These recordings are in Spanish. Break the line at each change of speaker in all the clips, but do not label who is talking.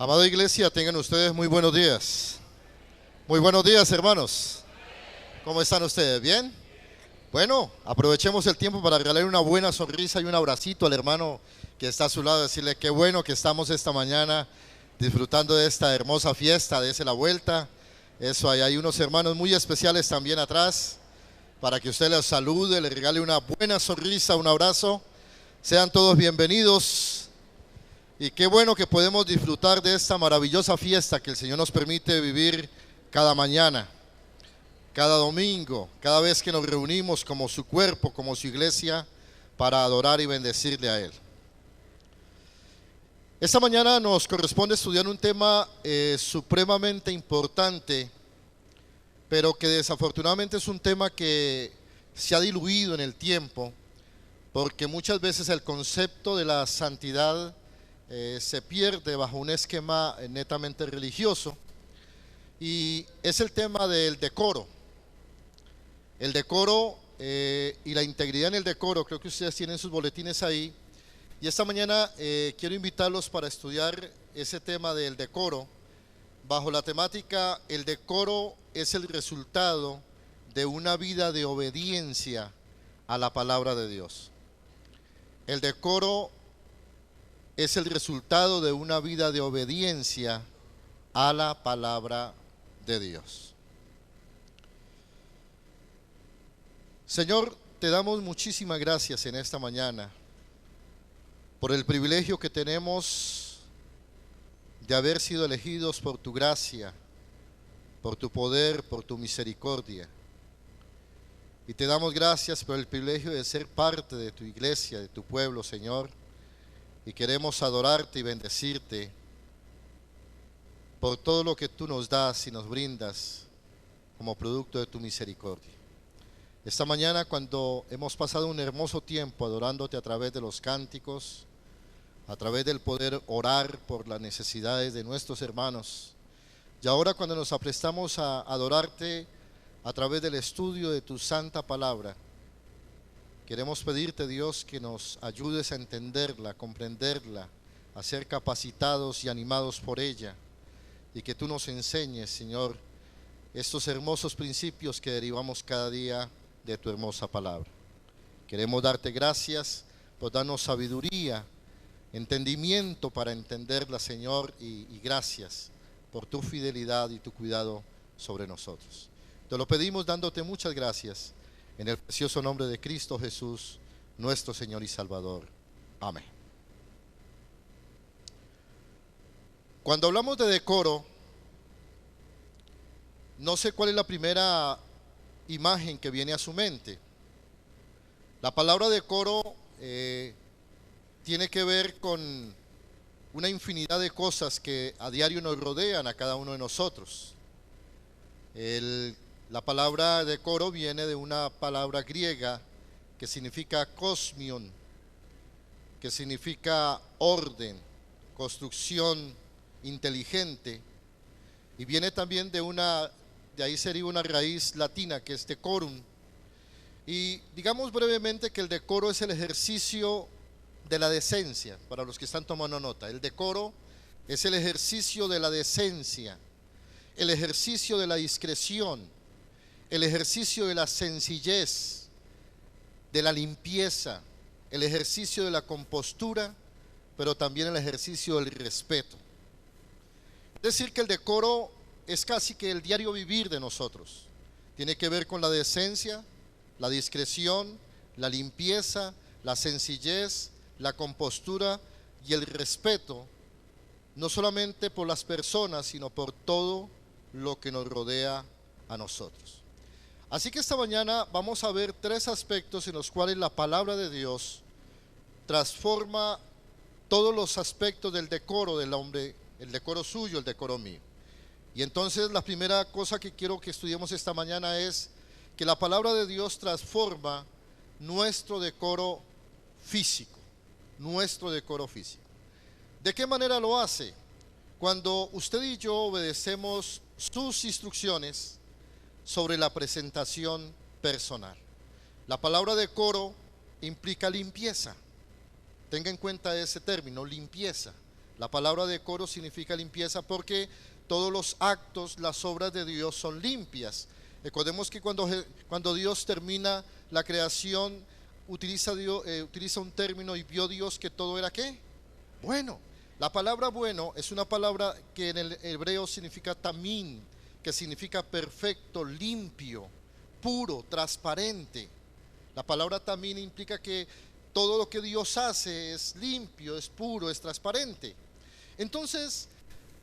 Amada iglesia, tengan ustedes muy buenos días. Muy buenos días, hermanos. ¿Cómo están ustedes? ¿Bien? Bueno, aprovechemos el tiempo para regalar una buena sonrisa y un abracito al hermano que está a su lado, decirle qué bueno que estamos esta mañana disfrutando de esta hermosa fiesta, dése la vuelta. Eso, ahí hay unos hermanos muy especiales también atrás, para que usted les salude, le regale una buena sonrisa, un abrazo. Sean todos bienvenidos. Y qué bueno que podemos disfrutar de esta maravillosa fiesta que el Señor nos permite vivir cada mañana, cada domingo, cada vez que nos reunimos como su cuerpo, como su iglesia, para adorar y bendecirle a Él. Esta mañana nos corresponde estudiar un tema supremamente importante, pero que desafortunadamente es un tema que se ha diluido en el tiempo, porque muchas veces el concepto de la santidad se pierde bajo un esquema netamente religioso, y es el tema del decoro. El decoro y la integridad en el decoro, creo que ustedes tienen sus boletines ahí, y esta mañana quiero invitarlos para estudiar ese tema del decoro, bajo la temática: el decoro es el resultado de una vida de obediencia a la palabra de Dios. El decoro es el resultado de una vida de obediencia a la palabra de Dios. Señor, te damos muchísimas gracias en esta mañana por el privilegio que tenemos de haber sido elegidos por tu gracia, por tu poder, por tu misericordia. Y te damos gracias por el privilegio de ser parte de tu iglesia, de tu pueblo, Señor. Y queremos adorarte y bendecirte por todo lo que tú nos das y nos brindas como producto de tu misericordia. Esta mañana, cuando hemos pasado un hermoso tiempo adorándote a través de los cánticos, a través del poder orar por las necesidades de nuestros hermanos, y ahora cuando nos aprestamos a adorarte a través del estudio de tu santa palabra, queremos pedirte, Dios, que nos ayudes a entenderla, a comprenderla, a ser capacitados y animados por ella, y que tú nos enseñes, Señor, estos hermosos principios que derivamos cada día de tu hermosa palabra. Queremos darte gracias por darnos sabiduría, entendimiento para entenderla, Señor, y gracias por tu fidelidad y tu cuidado sobre nosotros. Te lo pedimos dándote muchas gracias, en el precioso nombre de Cristo Jesús, nuestro Señor y Salvador. Amén. Cuando hablamos de decoro, no sé cuál es la primera imagen que viene a su mente. La palabra decoro tiene que ver con una infinidad de cosas que a diario nos rodean a cada uno de nosotros. La palabra decoro viene de una palabra griega que significa kosmion, que significa orden, construcción inteligente, y viene también de ahí sería una raíz latina que es decorum. Y digamos brevemente que el decoro es el ejercicio de la decencia, para los que están tomando nota. El decoro es el ejercicio de la decencia, el ejercicio de la discreción, el ejercicio de la sencillez, de la limpieza, el ejercicio de la compostura, pero también el ejercicio del respeto. Es decir, que el decoro es casi que el diario vivir de nosotros. Tiene que ver con la decencia, la discreción, la limpieza, la sencillez, la compostura y el respeto, no solamente por las personas, sino por todo lo que nos rodea a nosotros. Así que esta mañana vamos a ver tres aspectos en los cuales la palabra de Dios transforma todos los aspectos del decoro del hombre, el decoro suyo, el decoro mío. Y entonces la primera cosa que quiero que estudiemos esta mañana es que la palabra de Dios transforma nuestro decoro físico, nuestro decoro físico. ¿De qué manera lo hace? Cuando usted y yo obedecemos sus instrucciones sobre la presentación personal. La palabra decoro implica limpieza. Tenga en cuenta ese término, limpieza. La palabra decoro significa limpieza porque todos los actos, las obras de Dios son limpias. Recordemos que cuando Dios termina la creación, utiliza un término y vio Dios que todo era ¿qué? Bueno. La palabra bueno es una palabra que en el hebreo significa tamín, que significa perfecto, limpio, puro, transparente. La palabra tamín implica que todo lo que Dios hace es limpio, es puro, es transparente. Entonces,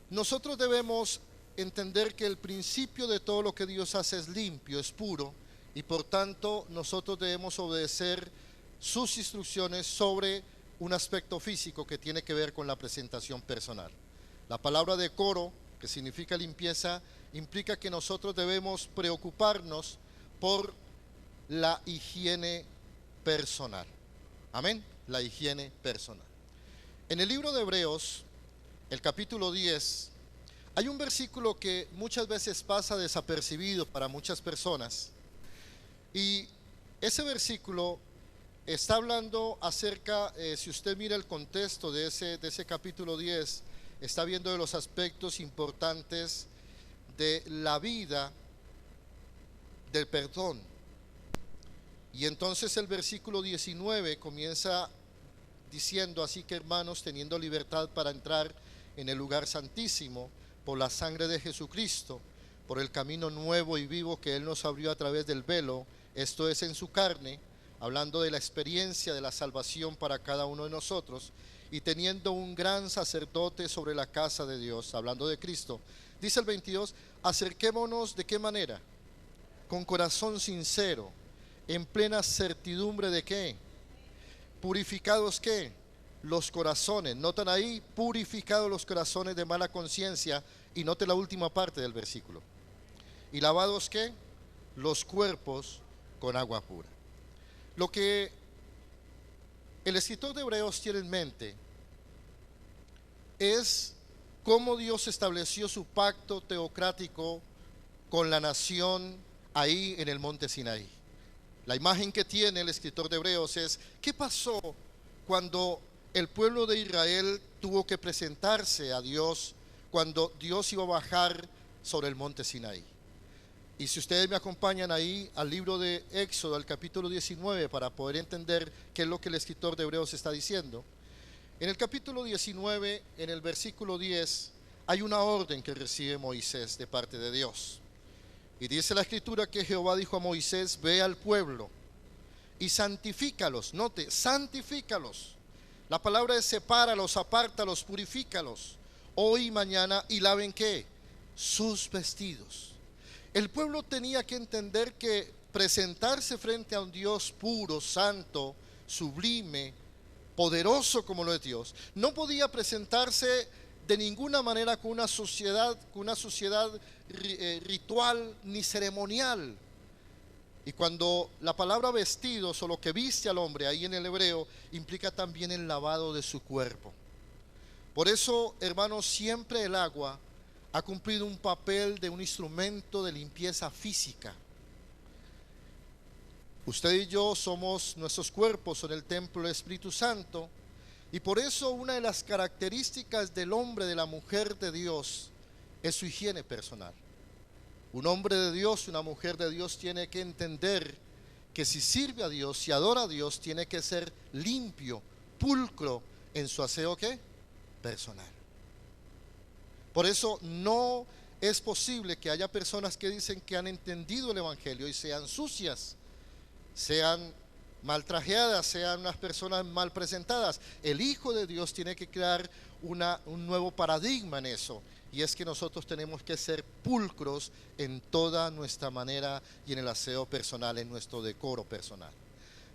nosotros debemos entender que el principio de todo lo que Dios hace es limpio, es puro, y por tanto nosotros debemos obedecer sus instrucciones sobre un aspecto físico que tiene que ver con la presentación personal. La palabra decoro, que significa limpieza, implica que nosotros debemos preocuparnos por la higiene personal. Amén, la higiene personal. En el libro de Hebreos, el capítulo 10, hay un versículo que muchas veces pasa desapercibido para muchas personas. Y ese versículo está hablando acerca, si usted mira el contexto de ese capítulo 10, está viendo de los aspectos importantes de la vida del perdón. Y entonces el versículo 19 comienza diciendo: así que hermanos, teniendo libertad para entrar en el lugar santísimo por la sangre de Jesucristo, por el camino nuevo y vivo que Él nos abrió a través del velo, esto es en su carne, hablando de la experiencia de la salvación para cada uno de nosotros, y teniendo un gran sacerdote sobre la casa de Dios, hablando de Cristo, dice el 22, acerquémonos ¿de qué manera? Con corazón sincero, en plena certidumbre de ¿qué? Purificados ¿qué? Los corazones, notan ahí, purificados los corazones de mala conciencia, y note la última parte del versículo, y lavados ¿qué? Los cuerpos con agua pura. Lo que el escritor de Hebreos tiene en mente es cómo Dios estableció su pacto teocrático con la nación ahí en el monte Sinaí. La imagen que tiene el escritor de Hebreos es ¿qué pasó cuando el pueblo de Israel tuvo que presentarse a Dios cuando Dios iba a bajar sobre el monte Sinaí? Y si ustedes me acompañan ahí al libro de Éxodo, al capítulo 19, para poder entender qué es lo que el escritor de Hebreos está diciendo. En el capítulo 19, en el versículo 10, hay una orden que recibe Moisés de parte de Dios. Y dice la escritura que Jehová dijo a Moisés: ve al pueblo y santifícalos. Note, santifícalos. La palabra es sepáralos, apártalos, purifícalos, hoy y mañana, y laven ¿qué? Sus vestidos. El pueblo tenía que entender que presentarse frente a un Dios puro, santo, sublime, poderoso como lo es Dios, no podía presentarse de ninguna manera con una sociedad ritual ni ceremonial. Y cuando la palabra vestidos o lo que viste al hombre ahí en el hebreo implica también el lavado de su cuerpo. Por eso, hermanos, siempre el agua ha cumplido un papel de un instrumento de limpieza física. Usted y yo somos, nuestros cuerpos son el templo del Espíritu Santo, y por eso una de las características del hombre, de la mujer de Dios, es su higiene personal. Un hombre de Dios, una mujer de Dios tiene que entender que si sirve a Dios, si adora a Dios, tiene que ser limpio, pulcro en su aseo ¿qué? Personal. Por eso no es posible que haya personas que dicen que han entendido el Evangelio y sean sucias, sean mal trajeadas, sean unas personas mal presentadas. El Hijo de Dios tiene que crear un nuevo paradigma en eso, y es que nosotros tenemos que ser pulcros en toda nuestra manera y en el aseo personal, en nuestro decoro personal.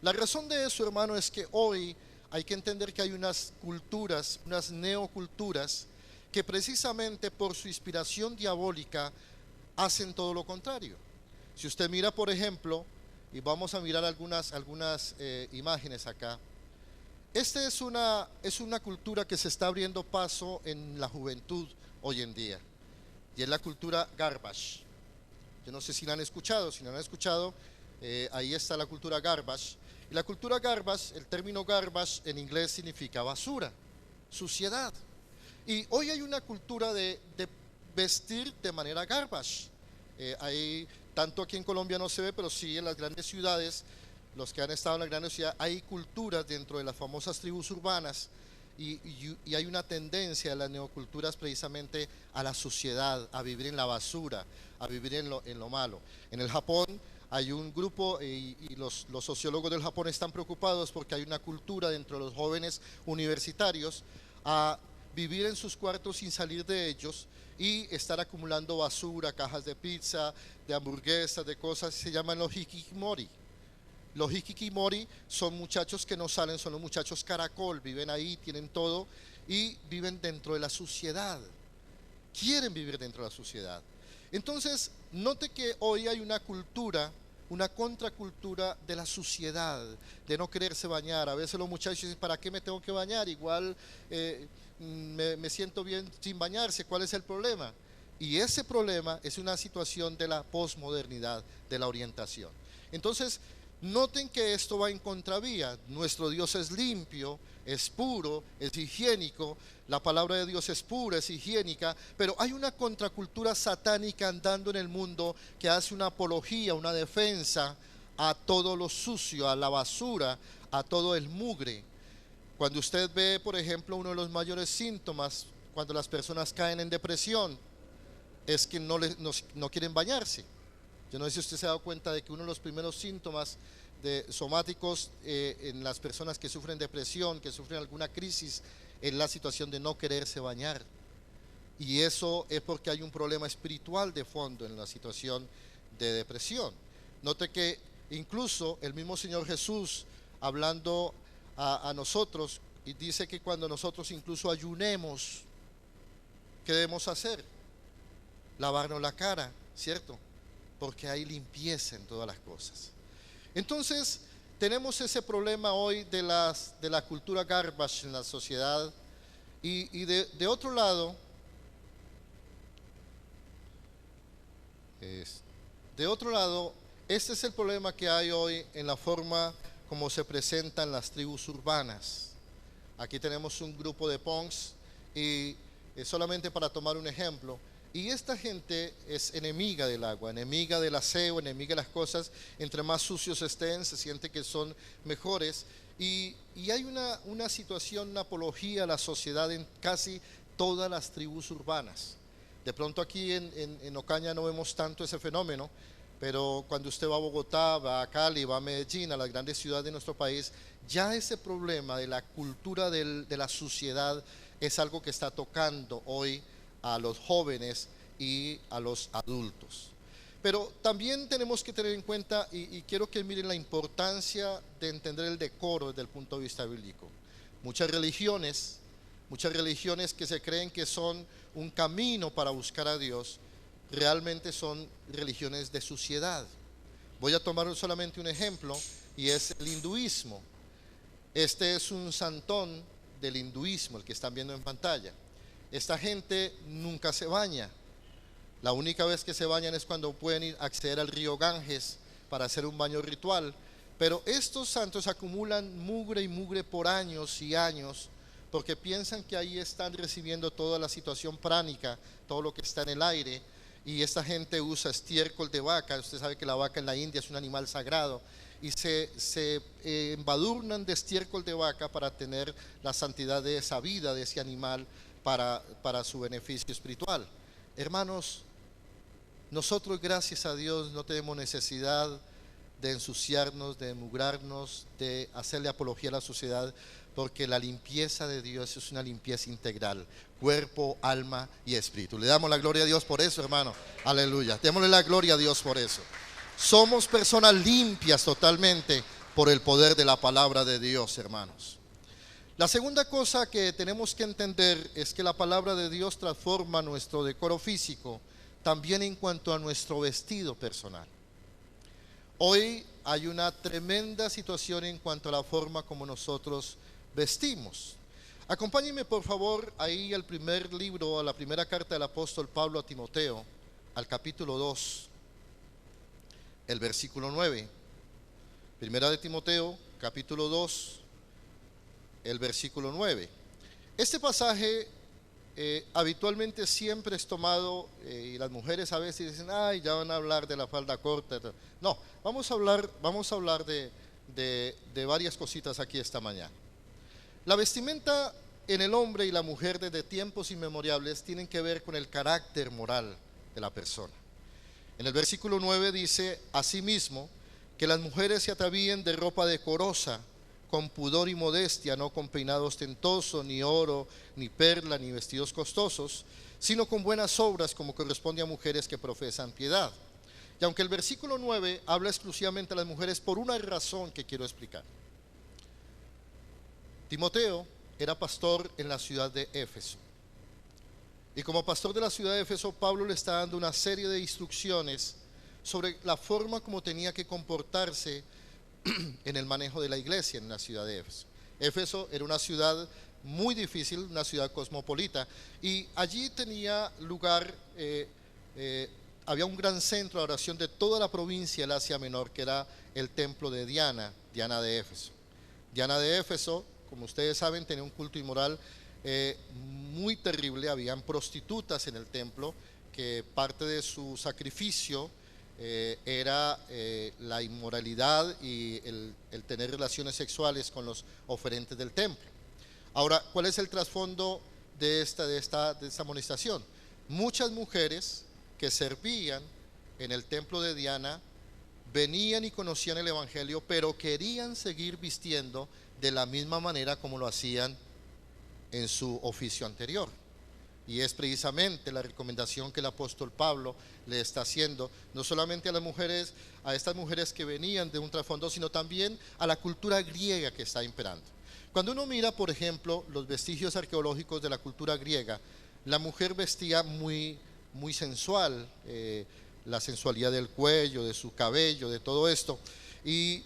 La razón de eso, hermano, es que hoy hay que entender que hay unas culturas, unas neoculturas, que precisamente por su inspiración diabólica hacen todo lo contrario. Si usted mira, por ejemplo, y vamos a mirar algunas imágenes acá, esta es una cultura que se está abriendo paso en la juventud hoy en día, y es la cultura garbage. Yo no sé si la han escuchado. Si no la han escuchado, ahí está la cultura garbage. Y la cultura garbage, el término garbage en inglés significa basura, suciedad. Y hoy hay una cultura de vestir de manera garbage. Tanto aquí en Colombia no se ve, pero sí en las grandes ciudades, los que han estado en las grandes ciudades, hay culturas dentro de las famosas tribus urbanas y hay una tendencia de las neoculturas precisamente a la suciedad, a vivir en la basura, a vivir en lo malo. En el Japón hay un grupo y los sociólogos del Japón están preocupados porque hay una cultura dentro de los jóvenes universitarios a vivir en sus cuartos sin salir de ellos y estar acumulando basura, cajas de pizza, de hamburguesas, de cosas, se llaman los hikikomori. Los hikikomori son muchachos que no salen, son los muchachos caracol, viven ahí, tienen todo y viven dentro de la suciedad, quieren vivir dentro de la suciedad. Entonces, note que hoy hay una cultura, una contracultura de la suciedad, de no quererse bañar. A veces los muchachos dicen, ¿para qué me tengo que bañar? Igual me siento bien sin bañarse, ¿cuál es el problema? Y ese problema es una situación de la posmodernidad, de la orientación. Entonces, noten que esto va en contravía. Nuestro Dios es limpio, es puro, es higiénico. La palabra de Dios es pura, es higiénica, pero hay una contracultura satánica andando en el mundo que hace una apología, una defensa a todo lo sucio, a la basura, a todo el mugre. Cuando usted ve, por ejemplo, uno de los mayores síntomas cuando las personas caen en depresión es que no quieren bañarse. Yo no sé si usted se ha dado cuenta de que uno de los primeros síntomas somáticos en las personas que sufren depresión, que sufren alguna crisis, es la situación de no quererse bañar. Y eso es porque hay un problema espiritual de fondo en la situación de depresión. Note que incluso el mismo Señor Jesús, hablando a nosotros, y dice que cuando nosotros incluso ayunemos, ¿qué debemos hacer? Lavarnos la cara, ¿cierto? Porque hay limpieza en todas las cosas. Entonces, tenemos ese problema hoy de la cultura garbage en la sociedad. Y de otro lado, este es el problema que hay hoy en la forma como se presentan las tribus urbanas. Aquí tenemos un grupo de punks y solamente para tomar un ejemplo, y esta gente es enemiga del agua, enemiga del aseo, enemiga de las cosas. Entre más sucios estén, se siente que son mejores. Y hay una situación, una apología a la sociedad en casi todas las tribus urbanas. De pronto aquí en Ocaña no vemos tanto ese fenómeno, pero cuando usted va a Bogotá, va a Cali, va a Medellín, a las grandes ciudades de nuestro país, ya ese problema de la cultura de la suciedad es algo que está tocando hoy a los jóvenes y a los adultos. Pero también tenemos que tener en cuenta, y quiero que miren la importancia de entender el decoro desde el punto de vista bíblico. Muchas religiones que se creen que son un camino para buscar a Dios, realmente son religiones de suciedad. Voy a tomar solamente un ejemplo y es el hinduismo. Este es un santón del hinduismo, el que están viendo en pantalla. Esta gente nunca se baña. La única vez que se bañan es cuando pueden acceder al río Ganges para hacer un baño ritual. Pero estos santos acumulan mugre y mugre por años y años porque piensan que ahí están recibiendo toda la situación pránica, todo lo que está en el aire. Y esta gente usa estiércol de vaca. Usted sabe que la vaca en la India es un animal sagrado. Y se embadurnan de estiércol de vaca para tener la santidad de esa vida, de ese animal, para su beneficio espiritual. Hermanos, nosotros gracias a Dios no tenemos necesidad de ensuciarnos, de mugrarnos, de hacerle apología a la sociedad, porque la limpieza de Dios es una limpieza integral, cuerpo, alma y espíritu. Le damos la gloria a Dios por eso, hermano. Aleluya. Démosle la gloria a Dios por eso. Somos personas limpias totalmente por el poder de la palabra de Dios, hermanos. La segunda cosa que tenemos que entender es que la palabra de Dios transforma nuestro decoro físico también en cuanto a nuestro vestido personal. Hoy hay una tremenda situación en cuanto a la forma como nosotros vestimos. Acompáñenme por favor ahí al primer libro, a la primera carta del apóstol Pablo a Timoteo, al capítulo 2, el versículo 9. Primera de Timoteo, capítulo 2, el versículo 9. Este pasaje habitualmente siempre es tomado, y las mujeres a veces dicen, ay, ya van a hablar de la falda corta. No, vamos a hablar de varias cositas aquí esta mañana. La vestimenta en el hombre y la mujer desde tiempos inmemoriales tienen que ver con el carácter moral de la persona. En el versículo 9 dice, asimismo, que las mujeres se atavíen de ropa decorosa, con pudor y modestia, no con peinado ostentoso, ni oro, ni perla, ni vestidos costosos, sino con buenas obras, como corresponde a mujeres que profesan piedad. Y aunque el versículo 9 habla exclusivamente a las mujeres, por una razón que quiero explicar. Timoteo era pastor en la ciudad de Éfeso. Y como pastor de la ciudad de Éfeso, Pablo le está dando una serie de instrucciones sobre la forma como tenía que comportarse en el manejo de la iglesia en la ciudad de Éfeso. Éfeso era una ciudad muy difícil, una ciudad cosmopolita, y allí tenía lugar, había un gran centro de oración de toda la provincia del Asia Menor, que era el templo de Diana, Diana de Éfeso. Diana de Éfeso, como ustedes saben, tenía un culto inmoral muy terrible. Habían prostitutas en el templo, que parte de su sacrificio era la inmoralidad y el tener relaciones sexuales con los oferentes del templo. Ahora, ¿cuál es el trasfondo de esta amonestación? Muchas mujeres que servían en el templo de Diana venían y conocían el evangelio, pero querían seguir vistiendo de la misma manera como lo hacían en su oficio anterior. Y es precisamente la recomendación que el apóstol Pablo le está haciendo, no solamente a las mujeres, a estas mujeres que venían de un trasfondo, sino también a la cultura griega que está imperando. Cuando uno mira, por ejemplo, los vestigios arqueológicos de la cultura griega, la mujer vestía muy sensual, la sensualidad del cuello, de su cabello, de todo esto. Y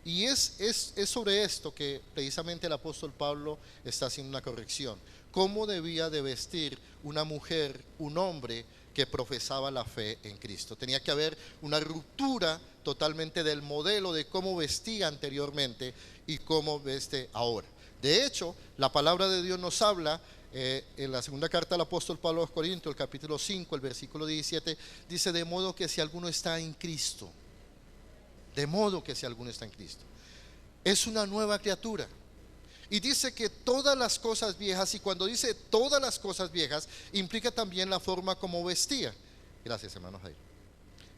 es sobre esto que precisamente el apóstol Pablo está haciendo una corrección. ¿Cómo debía de vestir una mujer, un hombre que profesaba la fe en Cristo? Tenía que haber una ruptura totalmente del modelo de cómo vestía anteriormente y cómo veste ahora. De hecho, la palabra de Dios nos habla en la segunda carta del apóstol Pablo a los Corintios, el capítulo 5, el versículo 17, dice, de modo que si alguno está en Cristo, de modo que si alguno está en Cristo, es una nueva criatura. Y dice que todas las cosas viejas, y cuando dice todas las cosas viejas, implica también la forma como vestía. Gracias, hermano Jair.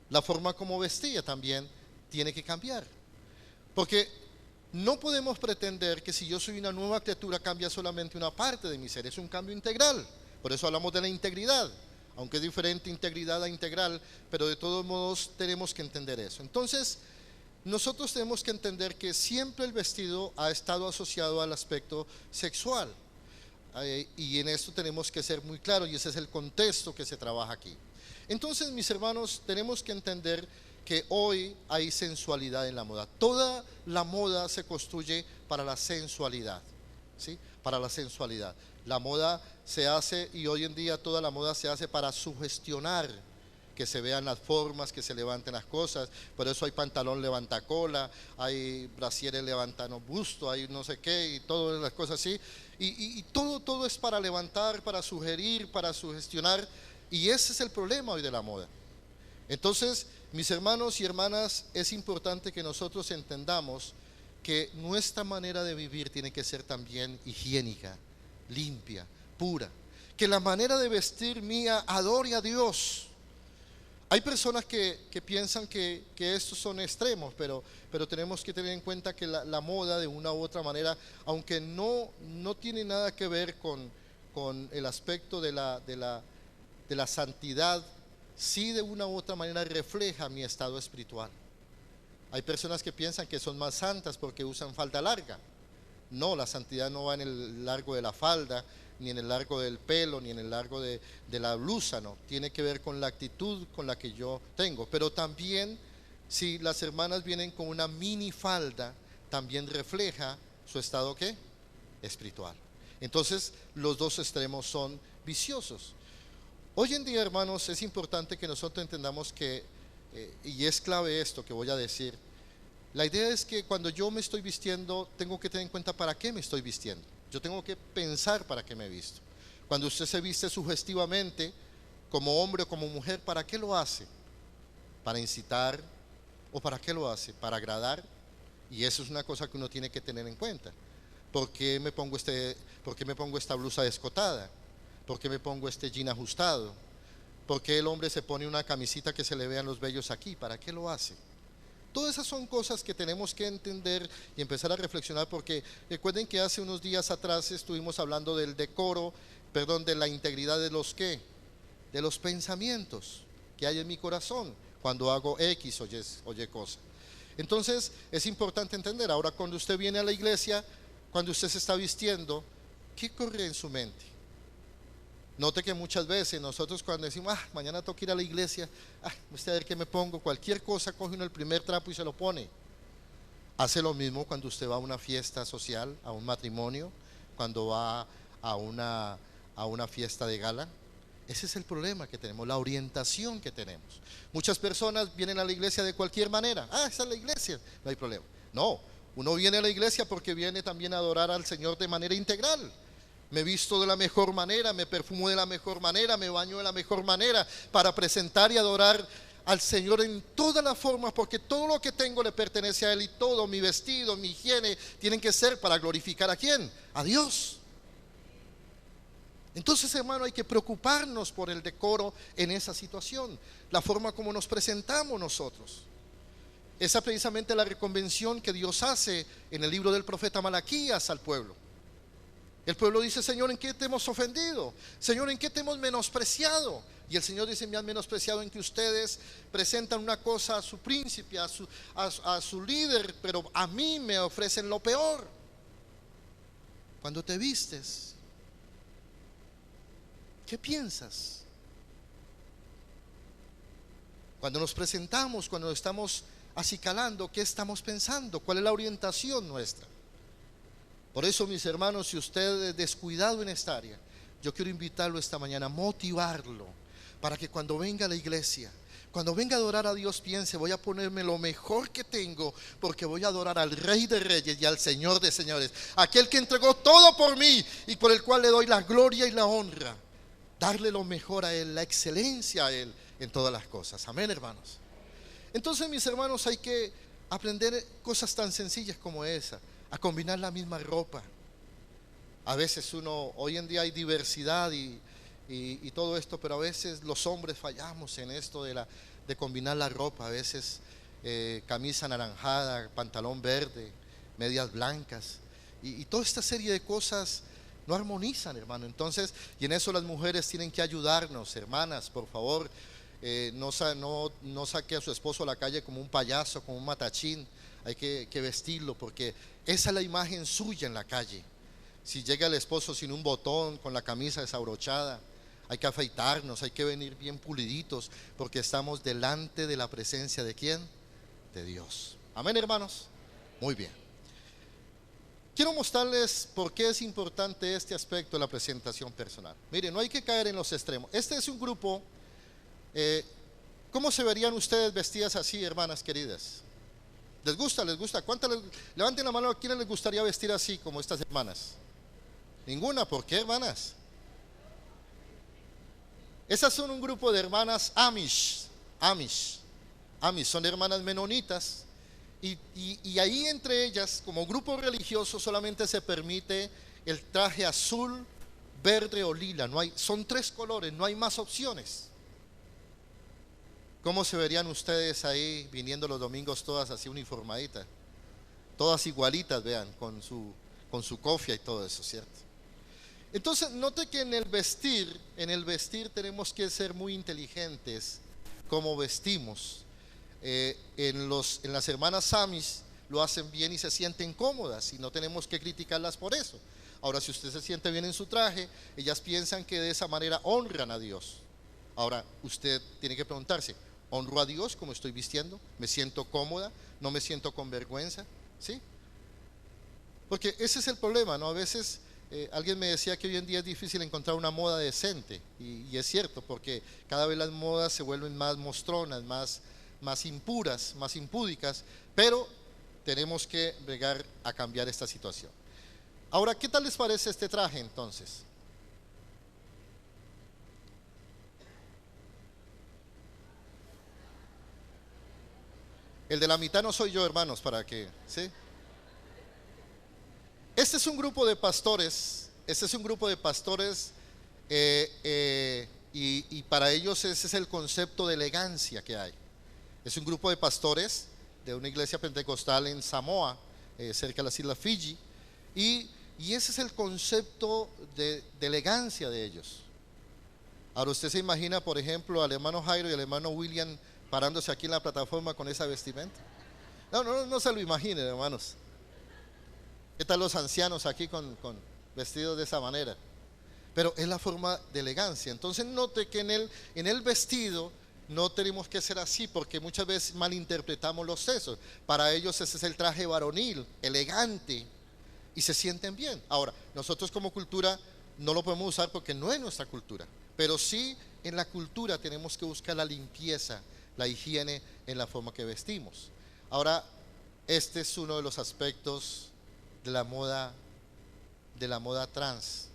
La forma como vestía también tiene que cambiar. Porque no podemos pretender que si yo soy una nueva criatura cambia solamente una parte de mi ser, es un cambio integral. Por eso hablamos de la integridad, aunque es diferente integridad a integral, pero de todos modos tenemos que entender eso. Entonces, nosotros tenemos que entender que siempre el vestido ha estado asociado al aspecto sexual, y en esto tenemos que ser muy claros, y ese es el contexto que se trabaja aquí. Entonces, mis hermanos, tenemos que entender que hoy hay sensualidad en la moda. Toda la moda se construye para la sensualidad, ¿sí? Para la sensualidad. La moda se hace, y hoy en día toda la moda se hace para sugestionar, que se vean las formas, que se levanten las cosas. Por eso hay pantalón levantacola, hay brasieres levantanos busto, hay no sé qué, y todas las cosas así. Y todo es para levantar, para sugerir, para sugestionar. Y ese es el problema hoy de la moda. Entonces, mis hermanos y hermanas, es importante que nosotros entendamos que nuestra manera de vivir tiene que ser también higiénica, limpia, pura. Que la manera de vestir mía adore a Dios. Hay personas que piensan que estos son extremos, pero tenemos que tener en cuenta que la moda de una u otra manera, aunque no tiene nada que ver con el aspecto de la santidad, sí de una u otra manera refleja mi estado espiritual. Hay personas que piensan que son más santas porque usan falda larga. No, la santidad no va en el largo de la falda, ni en el largo del pelo, ni en el largo de la blusa, no. Tiene que ver con la actitud con la que yo tengo. Pero también, si las hermanas vienen con una mini falda, también refleja su estado, ¿qué? Espiritual. Entonces, los dos extremos son viciosos. Hoy en día, hermanos, es importante que nosotros entendamos que, y es clave esto que voy a decir, la idea es que cuando yo me estoy vistiendo, tengo que tener en cuenta para qué me estoy vistiendo. Yo tengo que pensar para qué me he visto. Cuando usted se viste sugestivamente, como hombre o como mujer, ¿para qué lo hace? ¿Para incitar? ¿O para qué lo hace? ¿Para agradar? Y eso es una cosa que uno tiene que tener en cuenta. ¿Por qué me pongo esta blusa descotada? ¿Por qué me pongo este jean ajustado? ¿Por qué el hombre se pone una camisita que se le vean los vellos aquí? ¿Para qué lo hace? Todas esas son cosas que tenemos que entender y empezar a reflexionar, porque recuerden que hace unos días atrás estuvimos hablando del decoro, de la integridad de los ¿qué? De los pensamientos que hay en mi corazón cuando hago X o Y cosa. Entonces es importante entender, ahora cuando usted viene a la iglesia, cuando usted se está vistiendo, ¿qué corre en su mente? Note que muchas veces nosotros cuando decimos, mañana tengo que ir a la iglesia, a ver qué me pongo, cualquier cosa, coge uno el primer trapo y se lo pone. Hace lo mismo cuando usted va a una fiesta social, a un matrimonio, cuando va a una fiesta de gala. Ese es el problema que tenemos, la orientación que tenemos. Muchas personas vienen a la iglesia de cualquier manera. Esa es la iglesia, no hay problema. No, uno viene a la iglesia porque viene también a adorar al Señor de manera integral. Me visto de la mejor manera, me perfumo de la mejor manera, me baño de la mejor manera para presentar y adorar al Señor en todas las formas, porque todo lo que tengo le pertenece a Él, y todo, mi vestido, mi higiene, tienen que ser para glorificar ¿a quién? A Dios. Entonces, hermano, hay que preocuparnos por el decoro en esa situación, la forma como nos presentamos nosotros. Esa precisamente la reconvención que Dios hace en el libro del profeta Malaquías al pueblo. El pueblo dice: Señor, ¿en qué te hemos ofendido? Señor, ¿en qué te hemos menospreciado? Y el Señor dice: me han menospreciado en que ustedes presentan una cosa a su príncipe, a su líder, pero a mí me ofrecen lo peor. Cuando te vistes, ¿qué piensas? Cuando nos presentamos, cuando estamos acicalando, ¿qué estamos pensando? ¿Cuál es la orientación nuestra? Por eso, mis hermanos, si usted es descuidado en esta área, yo quiero invitarlo esta mañana, motivarlo, para que cuando venga a la iglesia, cuando venga a adorar a Dios, piense: voy a ponerme lo mejor que tengo, porque voy a adorar al Rey de Reyes y al Señor de Señores, aquel que entregó todo por mí y por el cual le doy la gloria y la honra. Darle lo mejor a Él, la excelencia a Él en todas las cosas. Amén, hermanos. Entonces, mis hermanos, hay que aprender cosas tan sencillas como esa, a combinar la misma ropa. A veces hoy en día hay diversidad y todo esto, pero a veces los hombres fallamos en esto de combinar la ropa. A veces camisa anaranjada, pantalón verde, medias blancas y toda esta serie de cosas no armonizan, hermano. Entonces, y en eso las mujeres tienen que ayudarnos, hermanas, por favor. No saque a su esposo a la calle como un payaso, como un matachín. Hay que vestirlo, porque esa es la imagen suya en la calle. Si llega el esposo sin un botón, con la camisa desabrochada, hay que afeitarnos, hay que venir bien puliditos, porque estamos delante de la presencia ¿de quién? De Dios. Amén, hermanos. Muy bien. Quiero mostrarles por qué es importante este aspecto de la presentación personal. Miren, no hay que caer en los extremos. Este es un grupo. ¿Cómo se verían ustedes vestidas así, hermanas queridas? ¿Les gusta? ¿Les gusta? Levanten la mano a quienes les gustaría vestir así como estas hermanas. Ninguna. ¿Por qué, hermanas? Esas son un grupo de hermanas Amish. Son hermanas menonitas. Y ahí entre ellas, como grupo religioso, solamente se permite el traje azul, verde o lila. Son 3 colores, no hay más opciones. ¿Cómo se verían ustedes ahí viniendo los domingos todas así uniformaditas? Todas igualitas, vean, con su cofia y todo eso, ¿cierto? Entonces, note que en el vestir tenemos que ser muy inteligentes como vestimos. En las hermanas Amish lo hacen bien y se sienten cómodas, y no tenemos que criticarlas por eso. Ahora, si usted se siente bien en su traje, ellas piensan que de esa manera honran a Dios. Ahora, usted tiene que preguntarse: ¿honro a Dios como estoy vistiendo? ¿Me siento cómoda? ¿No me siento con vergüenza? ¿Sí? Porque ese es el problema, ¿no? A veces alguien me decía que hoy en día es difícil encontrar una moda decente, y es cierto, porque cada vez las modas se vuelven más mostronas, más impuras, más impúdicas, pero tenemos que llegar a cambiar esta situación. Ahora, ¿qué tal les parece este traje entonces? El de la mitad no soy yo, hermanos, para que, ¿sí? Este es un grupo de pastores, y para ellos ese es el concepto de elegancia que hay. Es un grupo de pastores de una iglesia pentecostal en Samoa, cerca de las islas Fiji, y ese es el concepto de elegancia de ellos. Ahora usted se imagina, por ejemplo, al hermano Jairo y al hermano William parándose aquí en la plataforma con esa vestimenta. No se lo imaginen, hermanos. ¿Qué tal los ancianos aquí con vestidos de esa manera? Pero es la forma de elegancia. Entonces note que en el vestido no tenemos que ser así, porque muchas veces malinterpretamos los sesos. Para ellos ese es el traje varonil, elegante, y se sienten bien. Ahora, nosotros como cultura no lo podemos usar porque no es nuestra cultura, pero sí en la cultura tenemos que buscar la limpieza, la higiene en la forma que vestimos. Ahora, este es uno de los aspectos de la moda trans,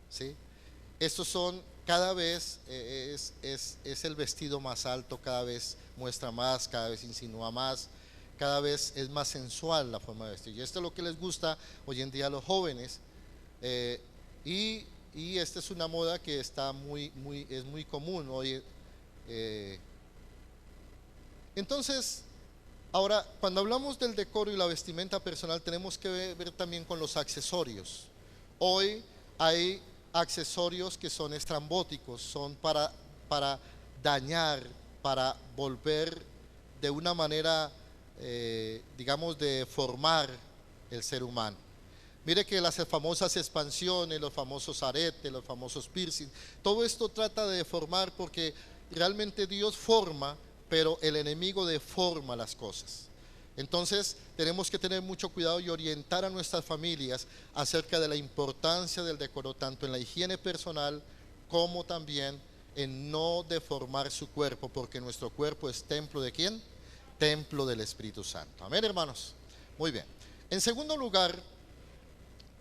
¿sí? Estos son cada vez es el vestido más alto, cada vez muestra más, cada vez insinúa más, cada vez es más sensual la forma de vestir. Y esto es lo que les gusta hoy en día a los jóvenes, y esta es una moda que está es muy común hoy. Entonces, ahora, cuando hablamos del decoro y la vestimenta personal, tenemos que ver también con los accesorios. Hoy hay accesorios que son estrambóticos, son para dañar, para volver de una manera, digamos, de formar el ser humano. Mire que las famosas expansiones, los famosos aretes, los famosos piercing, todo esto trata de deformar, porque realmente Dios forma, pero el enemigo deforma las cosas. Entonces tenemos que tener mucho cuidado y orientar a nuestras familias acerca de la importancia del decoro, tanto en la higiene personal como también en no deformar su cuerpo, porque nuestro cuerpo es templo ¿de quién? Templo del Espíritu Santo. Amén, hermanos. Muy bien. En segundo lugar,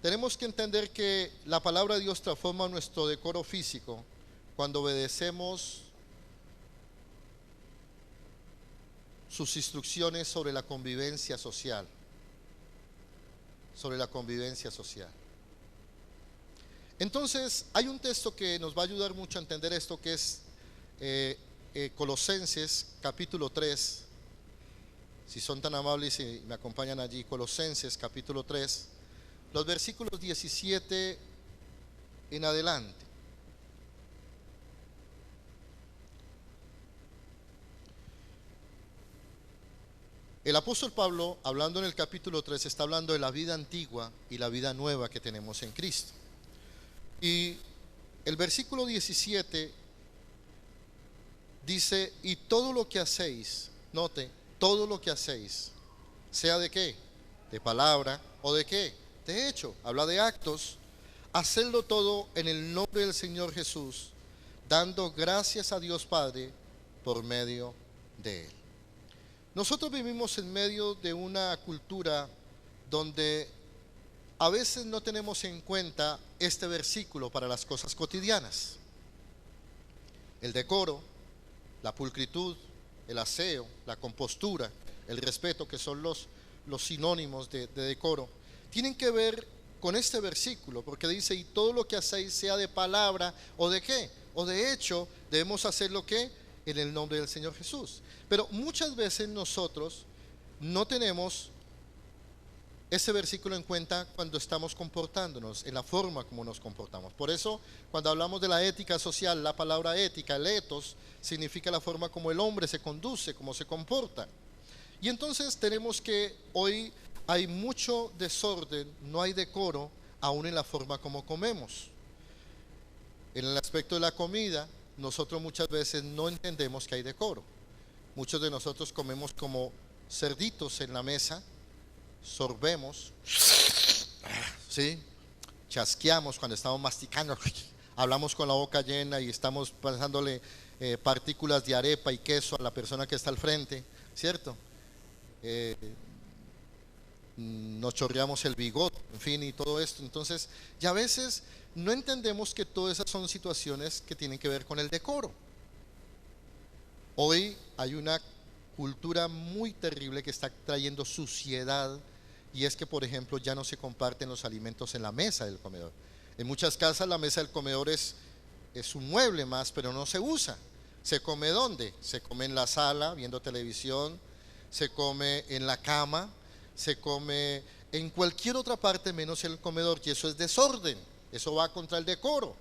tenemos que entender que la palabra de Dios transforma nuestro decoro físico cuando obedecemos sus instrucciones sobre la convivencia social. Sobre la convivencia social. Entonces, hay un texto que nos va a ayudar mucho a entender esto, que es Colosenses capítulo 3. Si son tan amables y me acompañan allí, Colosenses capítulo 3, los versículos 17 en adelante. El apóstol Pablo, hablando en el capítulo 3, está hablando de la vida antigua y la vida nueva que tenemos en Cristo. Y el versículo 17 dice: y todo lo que hacéis, note, todo lo que hacéis, sea de qué, de palabra o de qué, de hecho, habla de actos, hacedlo todo en el nombre del Señor Jesús, dando gracias a Dios Padre por medio de Él. Nosotros vivimos en medio de una cultura donde a veces no tenemos en cuenta este versículo para las cosas cotidianas. El decoro, la pulcritud, el aseo, la compostura, el respeto, que son los sinónimos de decoro, tienen que ver con este versículo, porque dice: y todo lo que hacéis, sea de palabra o de qué, o de hecho, debemos hacerlo ¿qué? En el nombre del Señor Jesús. Pero muchas veces nosotros no tenemos ese versículo en cuenta cuando estamos comportándonos, en la forma como nos comportamos. Por eso, cuando hablamos de la ética social, la palabra ética, el ethos, significa la forma como el hombre se conduce, cómo se comporta. Y entonces tenemos que hoy hay mucho desorden, no hay decoro, aún en la forma como comemos. En el aspecto de la comida, nosotros muchas veces no entendemos que hay decoro. Muchos de nosotros comemos como cerditos en la mesa, sorbemos, ¿sí? Chasqueamos cuando estamos masticando, hablamos con la boca llena y estamos pasándole partículas de arepa y queso a la persona que está al frente, ¿cierto? Nos chorreamos el bigote, en fin, y todo esto. Entonces, ya a veces no entendemos que todas esas son situaciones que tienen que ver con el decoro. Hoy hay una cultura muy terrible que está trayendo suciedad, y es que, por ejemplo, ya no se comparten los alimentos en la mesa del comedor. En muchas casas la mesa del comedor es un mueble más, pero no se usa. ¿Se come dónde? Se come en la sala, viendo televisión, se come en la cama, se come en cualquier otra parte menos en el comedor, y eso es desorden, eso va contra el decoro.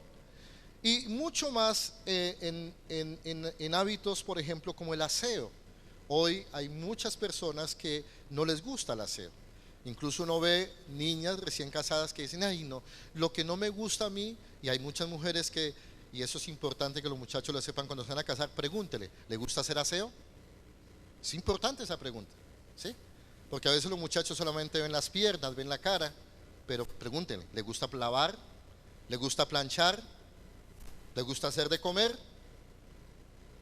Y mucho más en hábitos, por ejemplo, como el aseo. Hoy hay muchas personas que no les gusta el aseo. Incluso uno ve niñas recién casadas que dicen, ay no, lo que no me gusta a mí, y hay muchas mujeres que, y eso es importante que los muchachos lo sepan cuando se van a casar, pregúntele, ¿le gusta hacer aseo? Es importante esa pregunta, ¿sí? Porque a veces los muchachos solamente ven las piernas, ven la cara, pero pregúntenle, ¿le gusta lavar? ¿Le gusta planchar? ¿Le gusta hacer de comer?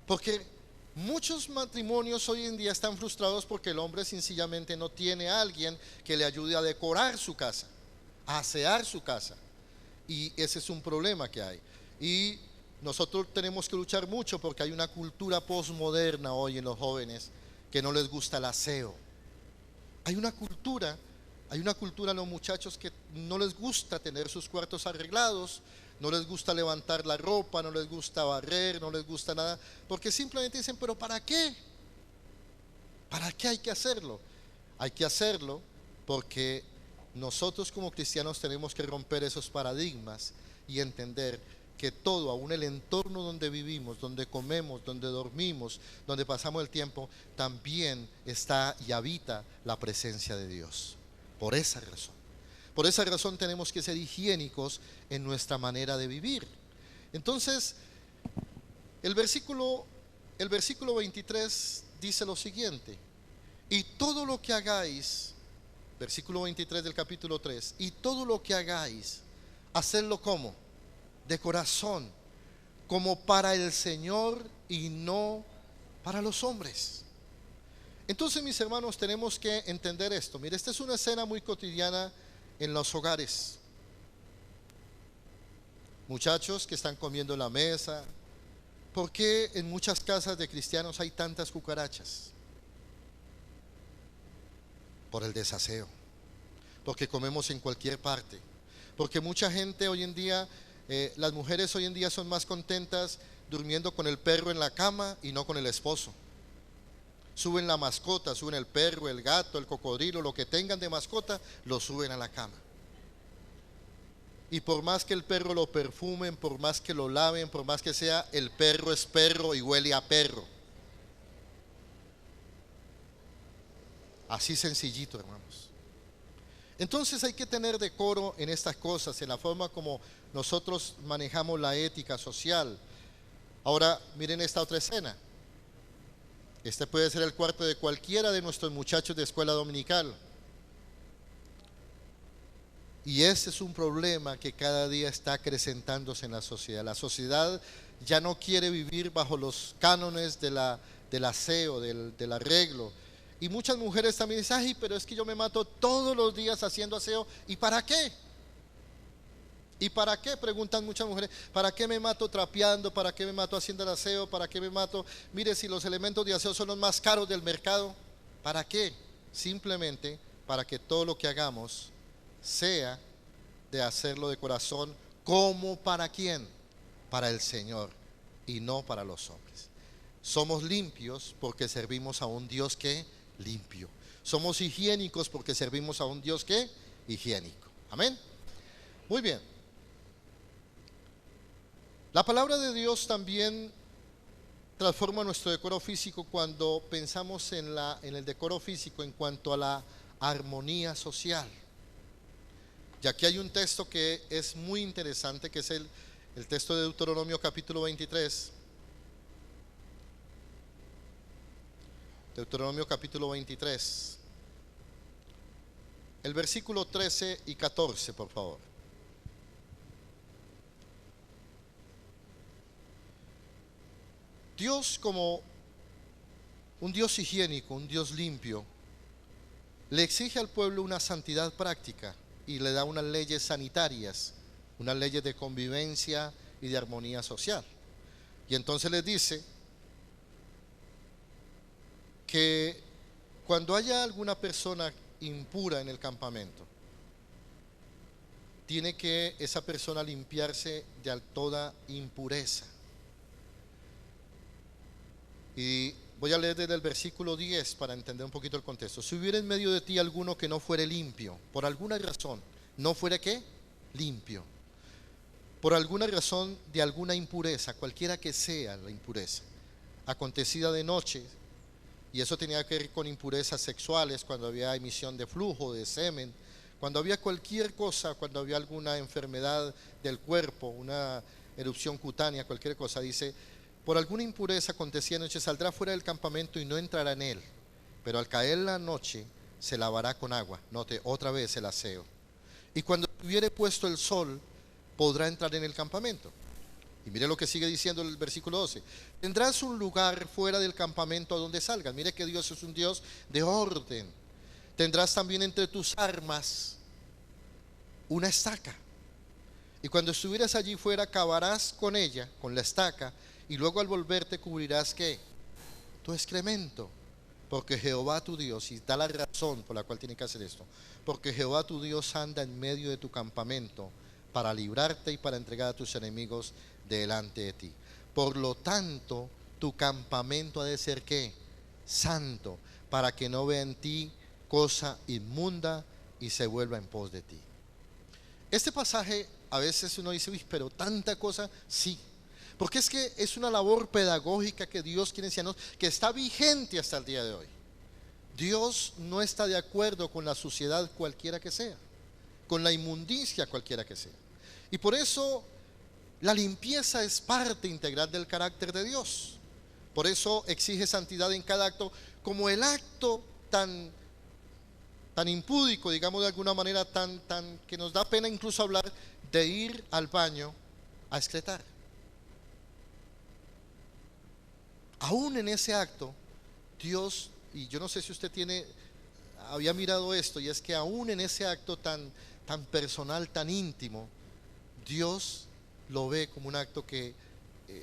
Porque muchos matrimonios hoy en día están frustrados porque el hombre sencillamente no tiene a alguien que le ayude a decorar su casa, a asear su casa. Y ese es un problema que hay. Y nosotros tenemos que luchar mucho porque hay una cultura posmoderna hoy en los jóvenes que no les gusta el aseo. Hay una cultura en los muchachos que no les gusta tener sus cuartos arreglados, no les gusta levantar la ropa, no les gusta barrer, no les gusta nada, porque simplemente dicen, pero ¿para qué? ¿Para qué hay que hacerlo? Hay que hacerlo porque nosotros como cristianos tenemos que romper esos paradigmas y entender que todo, aún el entorno donde vivimos, donde comemos, donde dormimos, donde pasamos el tiempo, también está y habita la presencia de Dios. Por esa razón tenemos que ser higiénicos en nuestra manera de vivir. Entonces, el versículo 23 dice lo siguiente: y todo lo que hagáis, versículo 23 del capítulo 3, y todo lo que hagáis, hacedlo como de corazón, como para el Señor y no para los hombres. Entonces, mis hermanos, tenemos que entender esto. Mire, esta es una escena muy cotidiana en los hogares. Muchachos que están comiendo en la mesa. ¿Por qué en muchas casas de cristianos hay tantas cucarachas? Por el desaseo. Porque comemos en cualquier parte. Porque mucha gente hoy en día, las mujeres hoy en día son más contentas durmiendo con el perro en la cama y no con el esposo. Suben la mascota, suben el perro, el gato, el cocodrilo, lo que tengan de mascota, lo suben a la cama. Y por más que el perro lo perfumen, por más que lo laven, por más que sea, el perro es perro y huele a perro. Así sencillito, hermanos. Entonces hay que tener decoro en estas cosas, en la forma como nosotros manejamos la ética social. Ahora miren esta otra escena. Este puede ser el cuarto de cualquiera de nuestros muchachos de escuela dominical. Y ese es un problema que cada día está acrecentándose en la sociedad. La sociedad ya no quiere vivir bajo los cánones del aseo, del arreglo. Y muchas mujeres también dicen, ay, pero es que yo me mato todos los días haciendo aseo. ¿Y para qué? ¿Y para qué? Preguntan muchas mujeres. ¿Para qué me mato trapeando? ¿Para qué me mato haciendo el aseo? ¿Para qué me mato? Mire, si los elementos de aseo son los más caros del mercado, ¿para qué? Simplemente para que todo lo que hagamos sea de hacerlo de corazón. ¿Como para quién? Para el Señor y no para los hombres. Somos limpios porque servimos a un Dios que limpio. Somos higiénicos porque servimos a un Dios que higiénico. Amén. Muy bien. La palabra de Dios también transforma nuestro decoro físico cuando pensamos en el decoro físico en cuanto a la armonía social. Y aquí hay un texto que es muy interesante, que es el texto de Deuteronomio capítulo 23. Deuteronomio capítulo 23. El versículo 13 y 14, por favor. Dios, como un Dios higiénico, un Dios limpio, le exige al pueblo una santidad práctica y le da unas leyes sanitarias, unas leyes de convivencia y de armonía social. Y entonces les dice que cuando haya alguna persona impura en el campamento, tiene que esa persona limpiarse de toda impureza. Y voy a leer desde el versículo 10 para entender un poquito el contexto. Si hubiera en medio de ti alguno que no fuere limpio, por alguna razón, no fuera ¿qué? Limpio. Por alguna razón de alguna impureza, cualquiera que sea la impureza, acontecida de noche, y eso tenía que ver con impurezas sexuales, cuando había emisión de flujo, de semen, cuando había cualquier cosa, cuando había alguna enfermedad del cuerpo, una erupción cutánea, cualquier cosa, dice, por alguna impureza acontecida de noche, saldrá fuera del campamento y no entrará en él, pero al caer la noche se lavará con agua. Note, otra vez el aseo. Y cuando hubiere puesto el sol, podrá entrar en el campamento. Y mire lo que sigue diciendo el versículo 12. Tendrás un lugar fuera del campamento a donde salgas. Mire que Dios es un Dios de orden. Tendrás también entre tus armas una estaca. Y cuando estuvieras allí fuera, cavarás con ella, con la estaca, y luego al volverte cubrirás ¿qué? Tu excremento. Porque Jehová tu Dios, y da la razón por la cual tiene que hacer esto, porque Jehová tu Dios anda en medio de tu campamento para librarte y para entregar a tus enemigos delante de ti. Por lo tanto, tu campamento ha de ser ¿qué? Santo, para que no vea en ti cosa inmunda y se vuelva en pos de ti. Este pasaje a veces uno dice, uy, pero tanta cosa, sí. Porque es que es una labor pedagógica que Dios quiere enseñarnos, que está vigente hasta el día de hoy. Dios no está de acuerdo con la suciedad cualquiera que sea, con la inmundicia cualquiera que sea. Y por eso la limpieza es parte integral del carácter de Dios. Por eso exige santidad en cada acto, como el acto tan impúdico, digamos de alguna manera, tan que nos da pena incluso hablar de ir al baño a excretar. Aún en ese acto, Dios, y yo no sé si usted había mirado esto, y es que aún en ese acto tan personal, tan íntimo, Dios lo ve como un acto que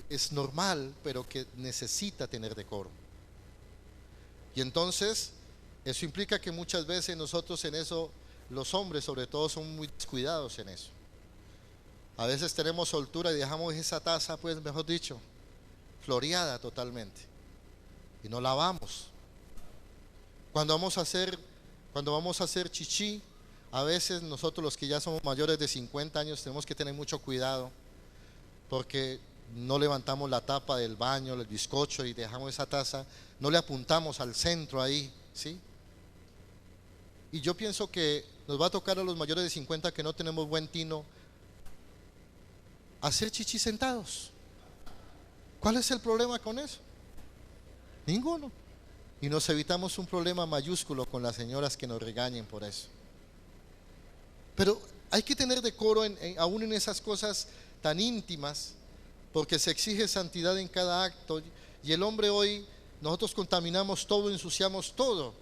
es normal, pero que necesita tener decoro. Y entonces, eso implica que muchas veces nosotros en eso, los hombres sobre todo, son muy descuidados en eso. A veces tenemos soltura y dejamos esa taza, pues mejor dicho, floreada totalmente, y no lavamos. Cuando vamos a hacer chichi, a veces nosotros los que ya somos mayores de 50 años tenemos que tener mucho cuidado, porque no levantamos la tapa del baño, el bizcocho, y dejamos esa taza, no le apuntamos al centro ahí, ¿sí? Y yo pienso que nos va a tocar a los mayores de 50 que no tenemos buen tino hacer chichi sentados. ¿Cuál es el problema con eso? Ninguno. Y nos evitamos un problema mayúsculo con las señoras que nos regañen por eso. Pero hay que tener decoro aún en esas cosas tan íntimas, porque se exige santidad en cada acto. Y el hombre hoy, nosotros contaminamos todo, ensuciamos todo.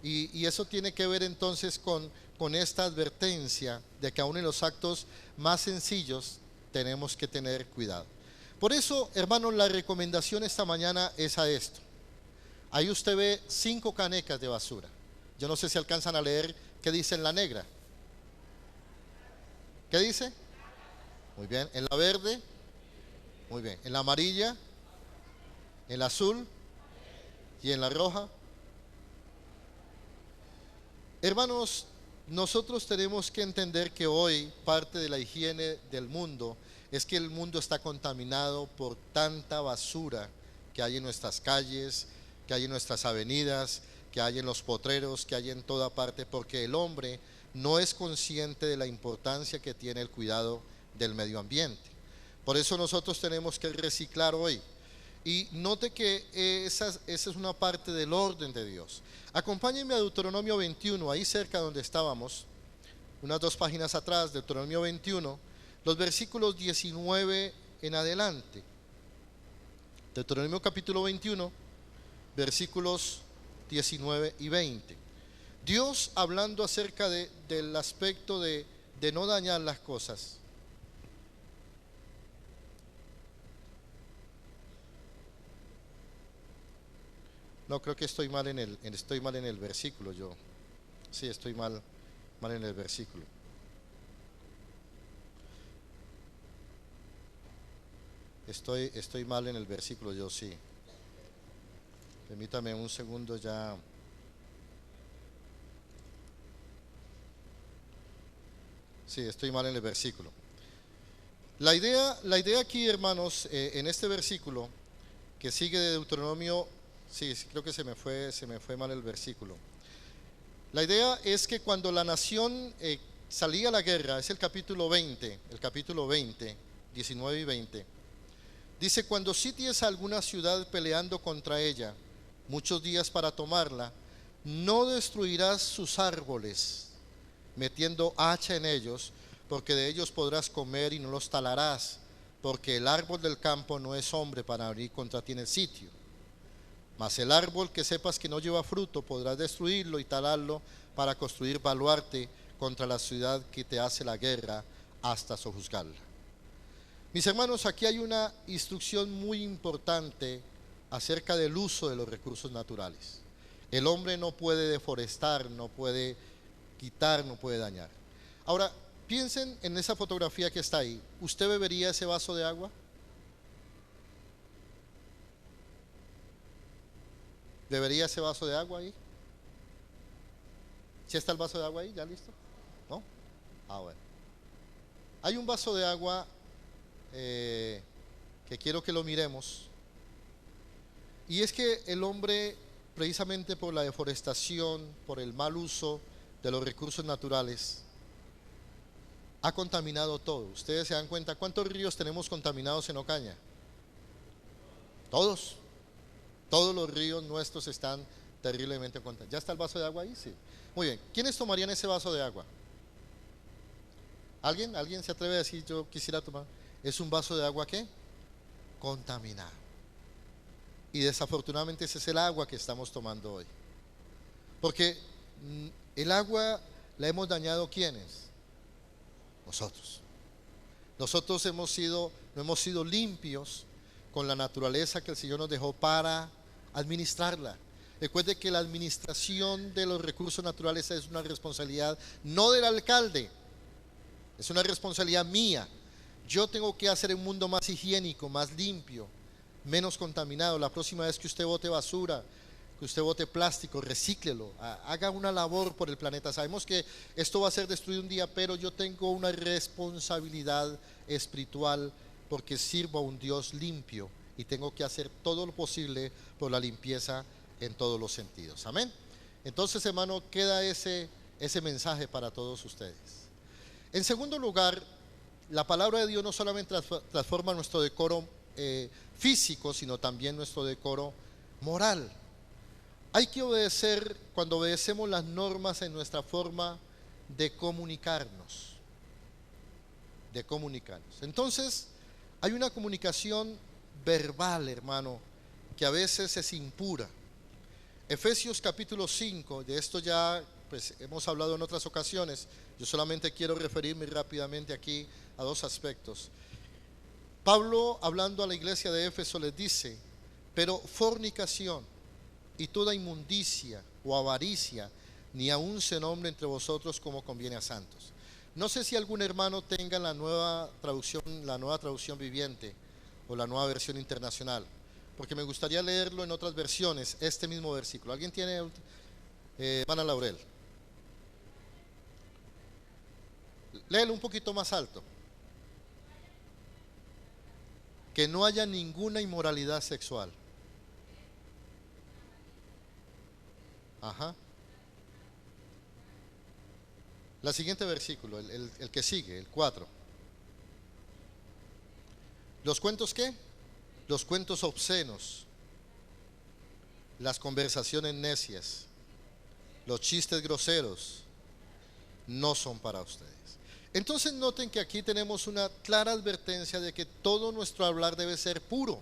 Y eso tiene que ver entonces con esta advertencia de que aún en los actos más sencillos tenemos que tener cuidado. Por eso, hermanos, la recomendación esta mañana es a esto. Ahí usted ve 5 canecas de basura. Yo no sé si alcanzan a leer qué dice en la negra. ¿Qué dice? Muy bien. En la verde. Muy bien. En la amarilla. En la azul. Y en la roja. Hermanos, nosotros tenemos que entender que hoy parte de la higiene del mundo es que el mundo está contaminado por tanta basura que hay en nuestras calles, que hay en nuestras avenidas, que hay en los potreros, que hay en toda parte, porque el hombre no es consciente de la importancia que tiene el cuidado del medio ambiente. Por eso nosotros tenemos que reciclar hoy. Y note que esa es una parte del orden de Dios. Acompáñenme a Deuteronomio 21, ahí cerca donde estábamos, unas 2 páginas atrás, Deuteronomio 21, los versículos 19 en adelante. Deuteronomio capítulo 21, versículos 19 y 20. Dios hablando acerca del aspecto de no dañar las cosas. No, creo que estoy mal en el versículo yo. Sí, estoy mal en el versículo. Estoy mal en el versículo yo, sí. Permítame un segundo ya. Sí, estoy mal en el versículo. La idea aquí, hermanos, en este versículo que sigue de Deuteronomio, sí, creo que se me fue mal el versículo. La idea es que cuando la nación salía a la guerra, es el capítulo 20, 19 y 20. Dice, cuando sities a alguna ciudad peleando contra ella, muchos días para tomarla, no destruirás sus árboles, metiendo hacha en ellos, porque de ellos podrás comer y no los talarás, porque el árbol del campo no es hombre para abrir contra ti en el sitio. Mas el árbol que sepas que no lleva fruto, podrás destruirlo y talarlo para construir baluarte contra la ciudad que te hace la guerra hasta sojuzgarla. Mis hermanos, aquí hay una instrucción muy importante acerca del uso de los recursos naturales. El hombre no puede deforestar, no puede quitar, no puede dañar. Ahora, piensen en esa fotografía que está ahí. ¿Usted bebería ese vaso de agua? ¿Bebería ese vaso de agua ahí? ¿Sí está el vaso de agua ahí? ¿Ya listo? ¿No? Ah, bueno. Hay un vaso de agua que quiero que lo miremos. Y es que el hombre, precisamente por la deforestación, por el mal uso de los recursos naturales, ha contaminado todo. Ustedes se dan cuenta, ¿cuántos ríos tenemos contaminados en Ocaña? Todos. Todos los ríos nuestros están terriblemente contaminados. ¿Ya está el vaso de agua ahí? Sí. Muy bien. ¿Quiénes tomarían ese vaso de agua? ¿Alguien? ¿Alguien se atreve a decir yo quisiera tomar? Es un vaso de agua ¿qué? Contaminado. Y desafortunadamente ese es el agua que estamos tomando hoy. Porque el agua la hemos dañado ¿quiénes? Nosotros. Nosotros no hemos sido limpios con la naturaleza que el Señor nos dejó para administrarla. Recuerde que la administración de los recursos naturales es una responsabilidad no del alcalde, es una responsabilidad mía. Yo tengo que hacer un mundo más higiénico, más limpio, menos contaminado. La próxima vez que usted bote basura, que usted bote plástico, recíclelo, haga una labor por el planeta. Sabemos que esto va a ser destruido un día, pero yo tengo una responsabilidad espiritual porque sirvo a un Dios limpio y tengo que hacer todo lo posible por la limpieza en todos los sentidos. Amén. Entonces, hermano, queda ese mensaje para todos ustedes. En segundo lugar, la palabra de Dios no solamente transforma nuestro decoro físico, sino también nuestro decoro moral. Hay que obedecer, cuando obedecemos las normas en nuestra forma de comunicarnos. Entonces, hay una comunicación verbal, hermano, que a veces es impura. Efesios capítulo 5, de esto ya pues hemos hablado en otras ocasiones. Yo solamente quiero referirme rápidamente aquí a dos aspectos. Pablo, hablando a la iglesia de Éfeso, les dice: pero fornicación y toda inmundicia o avaricia, ni aun se nombre entre vosotros como conviene a santos. No sé si algún hermano tenga la nueva traducción viviente o la nueva versión internacional, porque me gustaría leerlo en otras versiones, este mismo versículo. ¿Alguien tiene? Hermana Laurel, léelo un poquito más alto. Que no haya ninguna inmoralidad sexual. Ajá. La siguiente versículo, el que sigue, el 4. ¿Los cuentos qué? Los cuentos obscenos, las conversaciones necias, los chistes groseros, no son para ustedes. Entonces noten que aquí tenemos una clara advertencia de que todo nuestro hablar debe ser puro,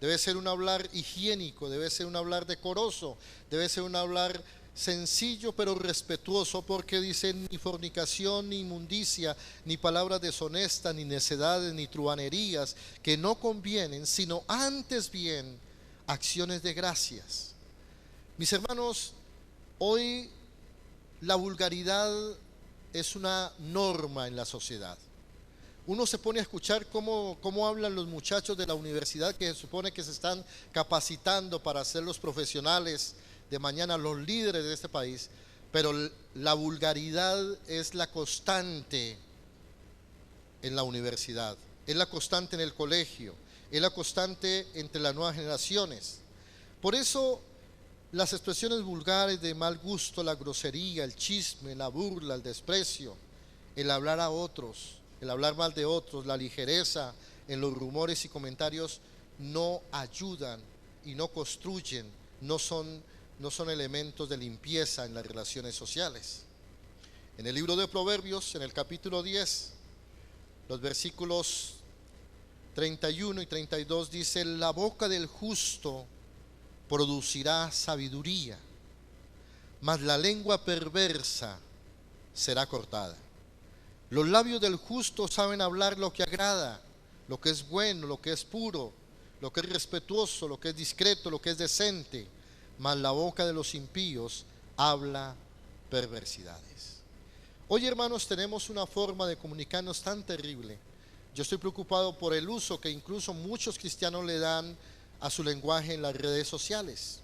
debe ser un hablar higiénico, debe ser un hablar decoroso, debe ser un hablar sencillo pero respetuoso, porque dice: ni fornicación, ni inmundicia, ni palabras deshonestas, ni necedades, ni truhanerías, que no convienen, sino antes bien acciones de gracias. Mis hermanos, hoy la vulgaridad es una norma en la sociedad. Uno se pone a escuchar cómo hablan los muchachos de la universidad que se supone que se están capacitando para ser los profesionales de mañana, los líderes de este país, pero la vulgaridad es la constante en la universidad, es la constante en el colegio, es la constante entre las nuevas generaciones. Por eso las expresiones vulgares de mal gusto, la grosería, el chisme, la burla, el desprecio, el hablar a otros, el hablar mal de otros, la ligereza en los rumores y comentarios no ayudan y no construyen, no son elementos de limpieza en las relaciones sociales. En el libro de Proverbios, en el capítulo 10, los versículos 31 y 32 dice: la boca del justo producirá sabiduría, mas la lengua perversa será cortada. Los labios del justo saben hablar lo que agrada, lo que es bueno, lo que es puro, lo que es respetuoso, lo que es discreto, lo que es decente, mas la boca de los impíos habla perversidades. Hoy, hermanos, tenemos una forma de comunicarnos tan terrible. Yo estoy preocupado por el uso que incluso muchos cristianos le dan a su lenguaje en las redes sociales.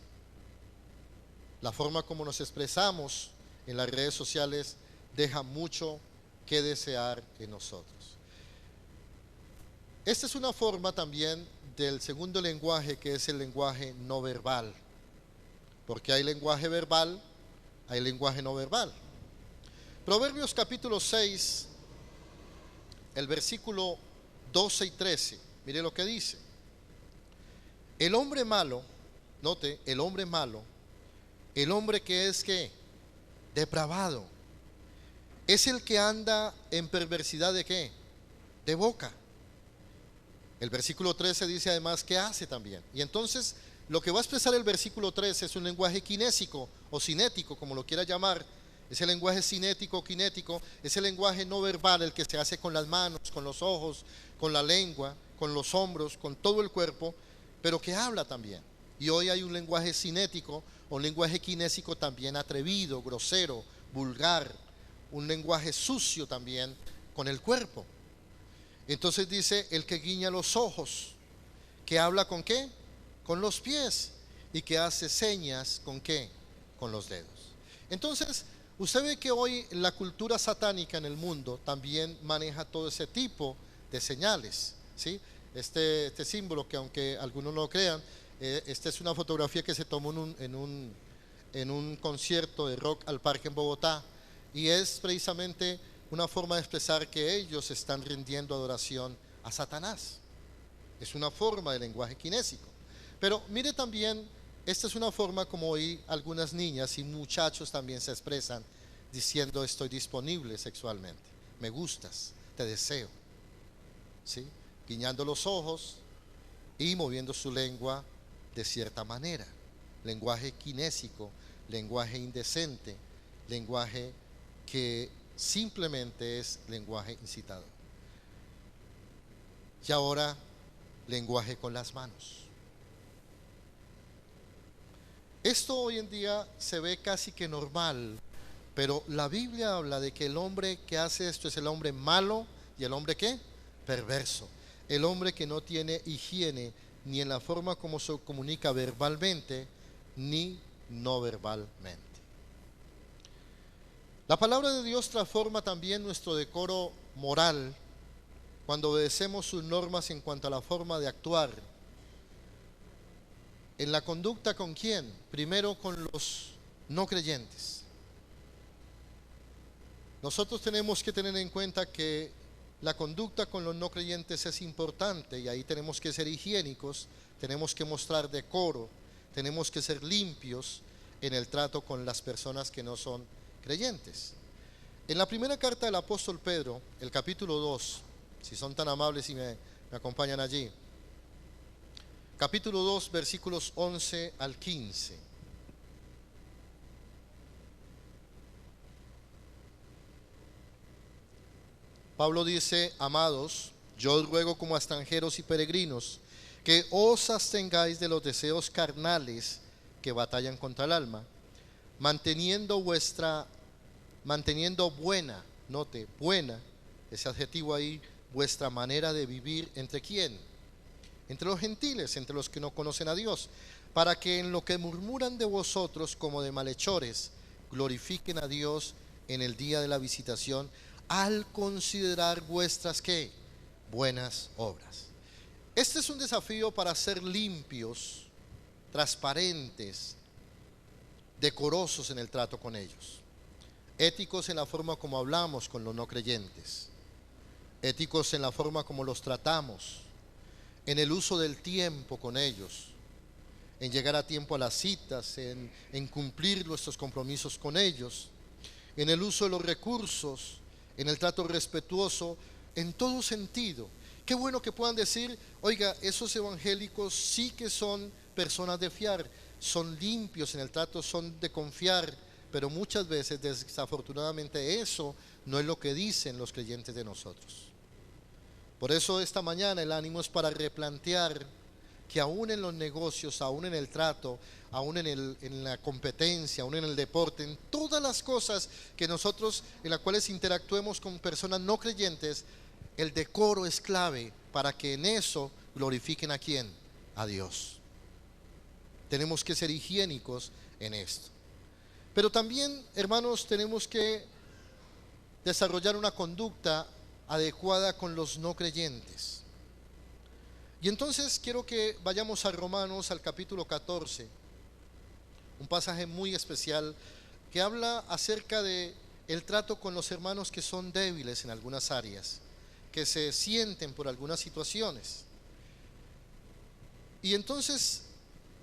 La forma como nos expresamos en las redes sociales deja mucho que desear en nosotros. Esta es una forma también del segundo lenguaje, que es el lenguaje no verbal, porque hay lenguaje verbal, hay lenguaje no verbal. Proverbios capítulo 6, el versículo 12 y 13, mire lo que dice: el hombre malo, note, el hombre malo, el hombre que es ¿qué? Depravado, es el que anda en perversidad ¿de qué? De boca. El versículo 13 dice además ¿qué hace también? Y entonces lo que va a expresar el versículo 13 es un lenguaje kinésico o cinético, como lo quiera llamar. Ese lenguaje cinético o kinético es el lenguaje no verbal, el que se hace con las manos, con los ojos, con la lengua, con los hombros, con todo el cuerpo, pero que habla también. Y hoy hay un lenguaje cinético o un lenguaje kinésico también atrevido, grosero, vulgar, un lenguaje sucio también con el cuerpo. Entonces dice: el que guiña los ojos, que habla ¿con qué? Con los pies, y que hace señas ¿con qué? Con los dedos. Entonces usted ve que hoy la cultura satánica en el mundo también maneja todo ese tipo de señales, ¿sí? Este símbolo, que aunque algunos no lo crean, esta es una fotografía que se tomó en un concierto de Rock al Parque en Bogotá, y es precisamente una forma de expresar que ellos están rindiendo adoración a Satanás. Es una forma de lenguaje kinésico. Pero mire también, esta es una forma como hoy algunas niñas y muchachos también se expresan diciendo: estoy disponible sexualmente, me gustas, te deseo, ¿sí? Guiñando los ojos y moviendo su lengua de cierta manera. Lenguaje kinésico, lenguaje indecente, lenguaje que simplemente es lenguaje incitador. Y ahora, lenguaje con las manos. Esto hoy en día se ve casi que normal, pero la Biblia habla de que el hombre que hace esto es el hombre malo y el hombre ¿qué? Perverso. El hombre que no tiene higiene ni en la forma como se comunica verbalmente ni no verbalmente. La palabra de Dios transforma también nuestro decoro moral cuando obedecemos sus normas en cuanto a la forma de actuar. En la conducta, ¿con quién? Primero con los no creyentes. Nosotros tenemos que tener en cuenta que la conducta con los no creyentes es importante, y ahí tenemos que ser higiénicos, tenemos que mostrar decoro, tenemos que ser limpios en el trato con las personas que no son creyentes. En la primera carta del apóstol Pedro, el capítulo 2, si son tan amables y me acompañan allí, capítulo 2, versículos 11 al 15. Pablo dice: amados, yo os ruego como a extranjeros y peregrinos que os abstengáis de los deseos carnales que batallan contra el alma, manteniendo buena, note, buena, ese adjetivo ahí, vuestra manera de vivir. ¿Entre quién? Entre los gentiles, entre los que no conocen a Dios, para que en lo que murmuran de vosotros como de malhechores, glorifiquen a Dios en el día de la visitación, al considerar vuestras ¿qué? Buenas obras. Este es un desafío para ser limpios, transparentes, decorosos en el trato con ellos, éticos en la forma como hablamos con los no creyentes, éticos en la forma como los tratamos, en el uso del tiempo con ellos, en llegar a tiempo a las citas, en cumplir nuestros compromisos con ellos, en el uso de los recursos, en el trato respetuoso, en todo sentido. Qué bueno que puedan decir, oiga, esos evangélicos sí que son personas de fiar, son limpios en el trato, son de confiar, pero muchas veces desafortunadamente eso no es lo que dicen los creyentes de nosotros. Por eso esta mañana el ánimo es para replantear que aún en los negocios, aún en el trato, aún en la competencia, aún en el deporte, en todas las cosas que nosotros, en las cuales interactuemos con personas no creyentes, el decoro es clave para que en eso glorifiquen ¿a quién? A Dios. Tenemos que ser higiénicos en esto. Pero también, hermanos, tenemos que desarrollar una conducta adecuada con los no creyentes. Y entonces quiero que vayamos a Romanos, al capítulo 14, un pasaje muy especial que habla acerca de el trato con los hermanos que son débiles en algunas áreas, que se sienten por algunas situaciones. Y entonces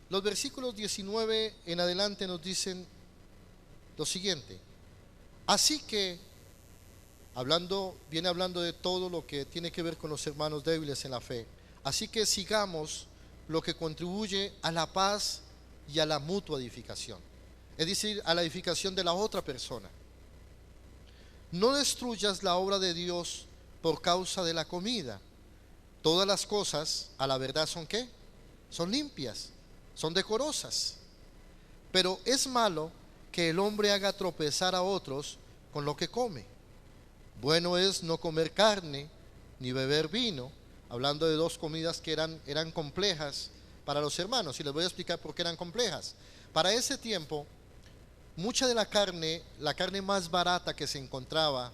los versículos 19 en adelante nos dicen lo siguiente: así que, viene hablando de todo lo que tiene que ver con los hermanos débiles en la fe. Así que sigamos lo que contribuye a la paz y a la mutua edificación, es decir, a la edificación de la otra persona. No destruyas la obra de Dios por causa de la comida. Todas las cosas a la verdad son ¿qué? Son limpias, son decorosas. Pero es malo que el hombre haga tropezar a otros con lo que come. Bueno es no comer carne ni beber vino, hablando de dos comidas que eran complejas para los hermanos, y les voy a explicar por qué eran complejas. Para ese tiempo, mucha de la carne más barata que se encontraba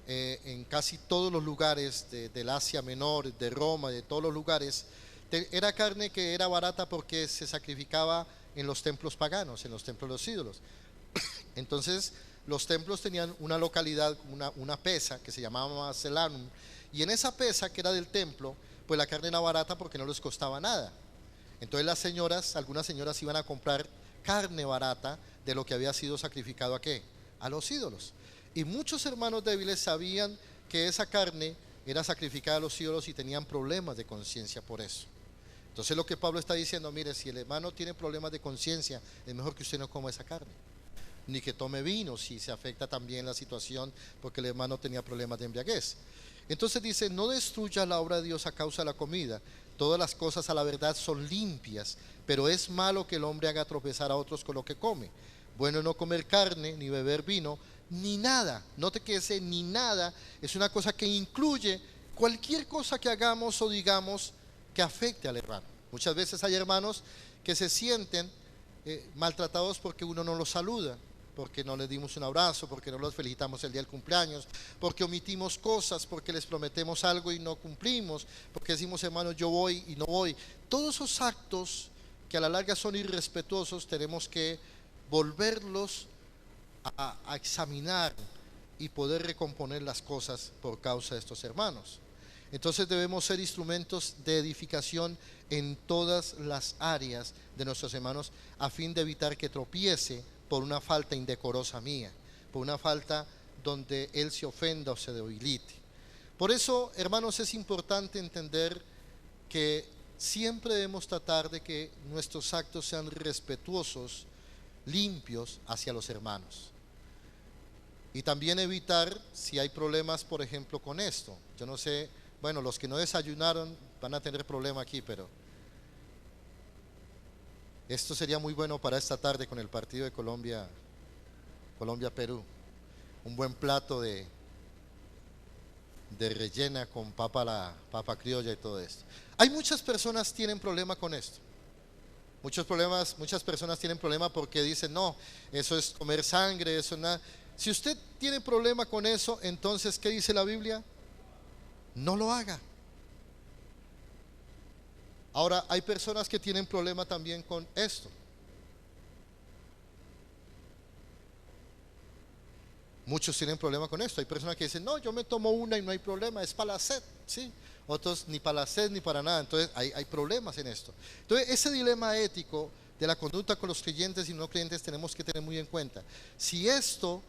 en casi todos los lugares del Asia Menor, de Roma, de todos los lugares, era carne que era barata porque se sacrificaba en los templos paganos, en los templos de los ídolos. Entonces los templos tenían una localidad, una pesa que se llamaba Selanum, y en esa pesa que era del templo, pues la carne era barata porque no les costaba nada. Entonces algunas señoras iban a comprar carne barata de lo que había sido sacrificado ¿a qué? A los ídolos. Y muchos hermanos débiles sabían que esa carne era sacrificada a los ídolos y tenían problemas de conciencia por eso. Entonces lo que Pablo está diciendo, mire, si el hermano tiene problemas de conciencia, es mejor que usted no coma esa carne, ni que tome vino si se afecta también la situación, porque el hermano tenía problemas de embriaguez. Entonces dice, no destruya la obra de Dios a causa de la comida. Todas las cosas a la verdad son limpias, pero es malo que el hombre haga tropezar a otros con lo que come. Bueno, no comer carne, ni beber vino, ni nada. Note que ese ni nada es una cosa que incluye cualquier cosa que hagamos o digamos que afecte al hermano. Muchas veces hay hermanos que se sienten maltratados porque uno no los saluda, porque no les dimos un abrazo, porque no los felicitamos el día del cumpleaños, porque omitimos cosas, porque les prometemos algo y no cumplimos, porque decimos, hermano, yo voy y no voy. Todos esos actos que a la larga son irrespetuosos, tenemos que volverlos a examinar y poder recomponer las cosas por causa de estos hermanos. Entonces debemos ser instrumentos de edificación en todas las áreas de nuestros hermanos, a fin de evitar que tropiece por una falta indecorosa mía, por una falta donde él se ofenda o se debilite. Por eso, hermanos, es importante entender que siempre debemos tratar de que nuestros actos sean respetuosos, limpios hacia los hermanos. Y también evitar si hay problemas, por ejemplo, con esto. Yo no sé, bueno, los que no desayunaron van a tener problema aquí, pero Esto sería muy bueno para esta tarde con el partido de Colombia, Colombia-Perú. Un buen plato de rellena con papa criolla y todo esto. Hay muchas personas que tienen problema con esto. Muchas personas tienen problema porque dicen, no, eso es comer sangre, eso nada. Si usted tiene problema con eso, entonces, ¿qué dice la Biblia? No lo haga. Ahora, hay personas que tienen problema también con esto. Muchos tienen problema con esto. Hay personas que dicen, no, yo me tomo una y no hay problema, es para la sed, ¿sí? Otros ni para la sed ni para nada. Entonces hay problemas en esto. Entonces ese dilema ético de la conducta con los creyentes y no creyentes tenemos que tener muy en cuenta. Si esto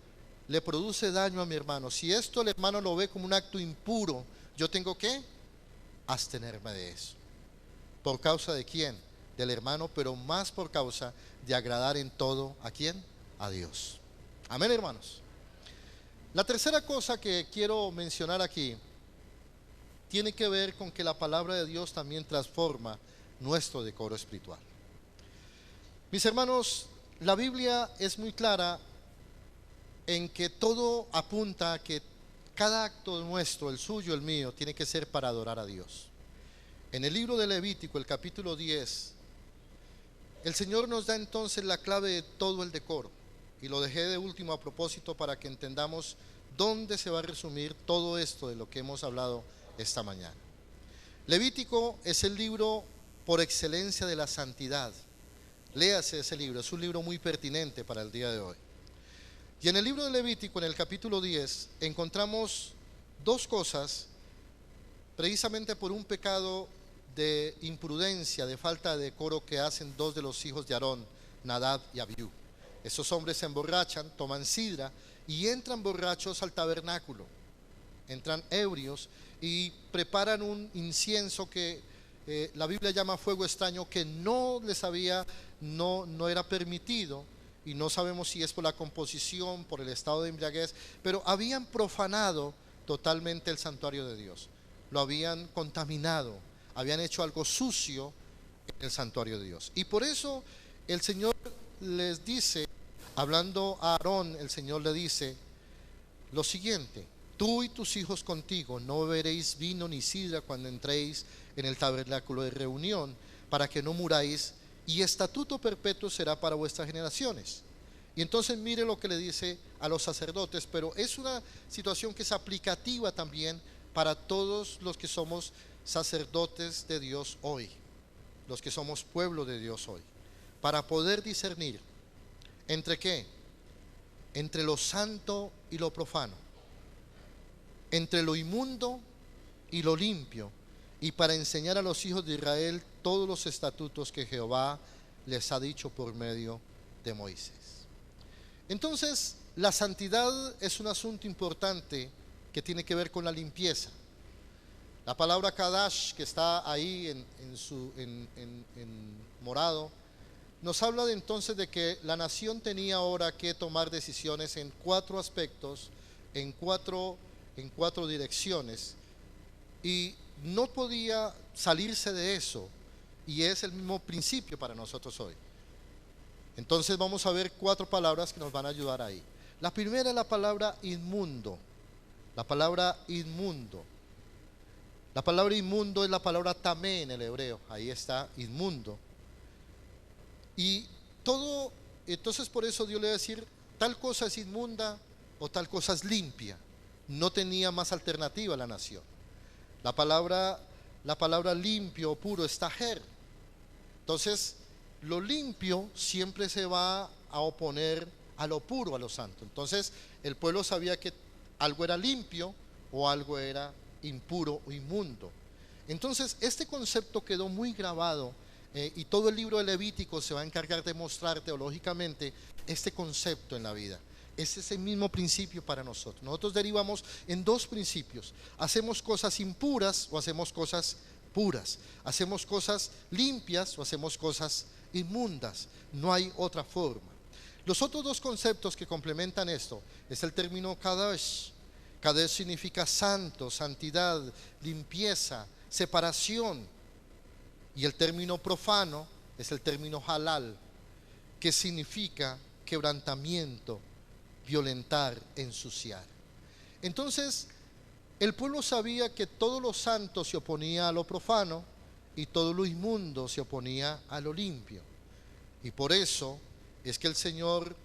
le produce daño a mi hermano, si esto el hermano lo ve como un acto impuro, yo tengo que abstenerme de eso. ¿Por causa de quién? Del hermano, pero más por causa de agradar en todo ¿a quién? A Dios. Amén, hermanos. La tercera cosa que quiero mencionar aquí tiene que ver con que la palabra de Dios también transforma nuestro decoro espiritual. Mis hermanos, la Biblia es muy clara en que todo apunta a que cada acto nuestro, el suyo, el mío, tiene que ser para adorar a Dios. En el libro de Levítico, el capítulo 10, el Señor nos da entonces la clave de todo el decoro. Y lo dejé de último a propósito para que entendamos dónde se va a resumir todo esto de lo que hemos hablado esta mañana. Levítico es el libro por excelencia de la santidad. Léase ese libro, es un libro muy pertinente para el día de hoy. Y en el libro de Levítico, en el capítulo 10, encontramos dos cosas, precisamente por un pecado de imprudencia, de falta de decoro que hacen dos de los hijos de Aarón, Nadab y Abiú. Esos hombres se emborrachan, toman sidra y entran borrachos al tabernáculo. Entran ebrios y preparan un incienso que la Biblia llama fuego extraño, que no era permitido, y no sabemos si es por la composición, por el estado de embriaguez, pero habían profanado totalmente el santuario de Dios. Lo habían contaminado, habían hecho algo sucio en el santuario de Dios. Y por eso el Señor les dice, hablando a Aarón, el Señor le dice lo siguiente: tú y tus hijos contigo no beberéis vino ni sidra cuando entréis en el tabernáculo de reunión, para que no muráis, y estatuto perpetuo será para vuestras generaciones. Y entonces mire lo que le dice a los sacerdotes, pero es una situación que es aplicativa también para todos los que somos sacerdotes de Dios hoy, los que somos pueblo de Dios hoy, para poder discernir ¿entre qué? Entre lo santo y lo profano, entre lo inmundo y lo limpio, y para enseñar a los hijos de Israel todos los estatutos que Jehová les ha dicho por medio de Moisés. Entonces, la santidad es un asunto importante que tiene que ver con la limpieza. La palabra Kadash, que está ahí en morado, nos habla de entonces de que la nación tenía ahora que tomar decisiones en cuatro aspectos, en cuatro direcciones, y no podía salirse de eso, y es el mismo principio para nosotros hoy. Entonces vamos a ver cuatro palabras que nos van a ayudar ahí. La primera es la palabra inmundo. La palabra inmundo. La palabra inmundo es la palabra tamé en el hebreo. Ahí está, inmundo. Y todo, entonces por eso Dios le va a decir, tal cosa es inmunda o tal cosa es limpia. No tenía más alternativa la nación. La palabra limpio o puro es tajer. Entonces, lo limpio siempre se va a oponer a lo puro, a lo santo. Entonces, el pueblo sabía que algo era limpio o algo era impuro o inmundo. Entonces, este concepto quedó muy grabado. Y todo el libro de Levítico se va a encargar de mostrar teológicamente este concepto en la vida. Es ese mismo principio para nosotros. Nosotros derivamos en dos principios: hacemos cosas impuras o hacemos cosas puras, hacemos cosas limpias o hacemos cosas inmundas. No hay otra forma. Los otros dos conceptos que complementan esto es el término Kadosh. Kadosh significa santo, santidad, limpieza, separación. Y el término profano es el término halal, que significa quebrantamiento, violentar, ensuciar. Entonces, el pueblo sabía que todo lo santo se oponía a lo profano y todo lo inmundo se oponía a lo limpio. Y por eso es que el Señor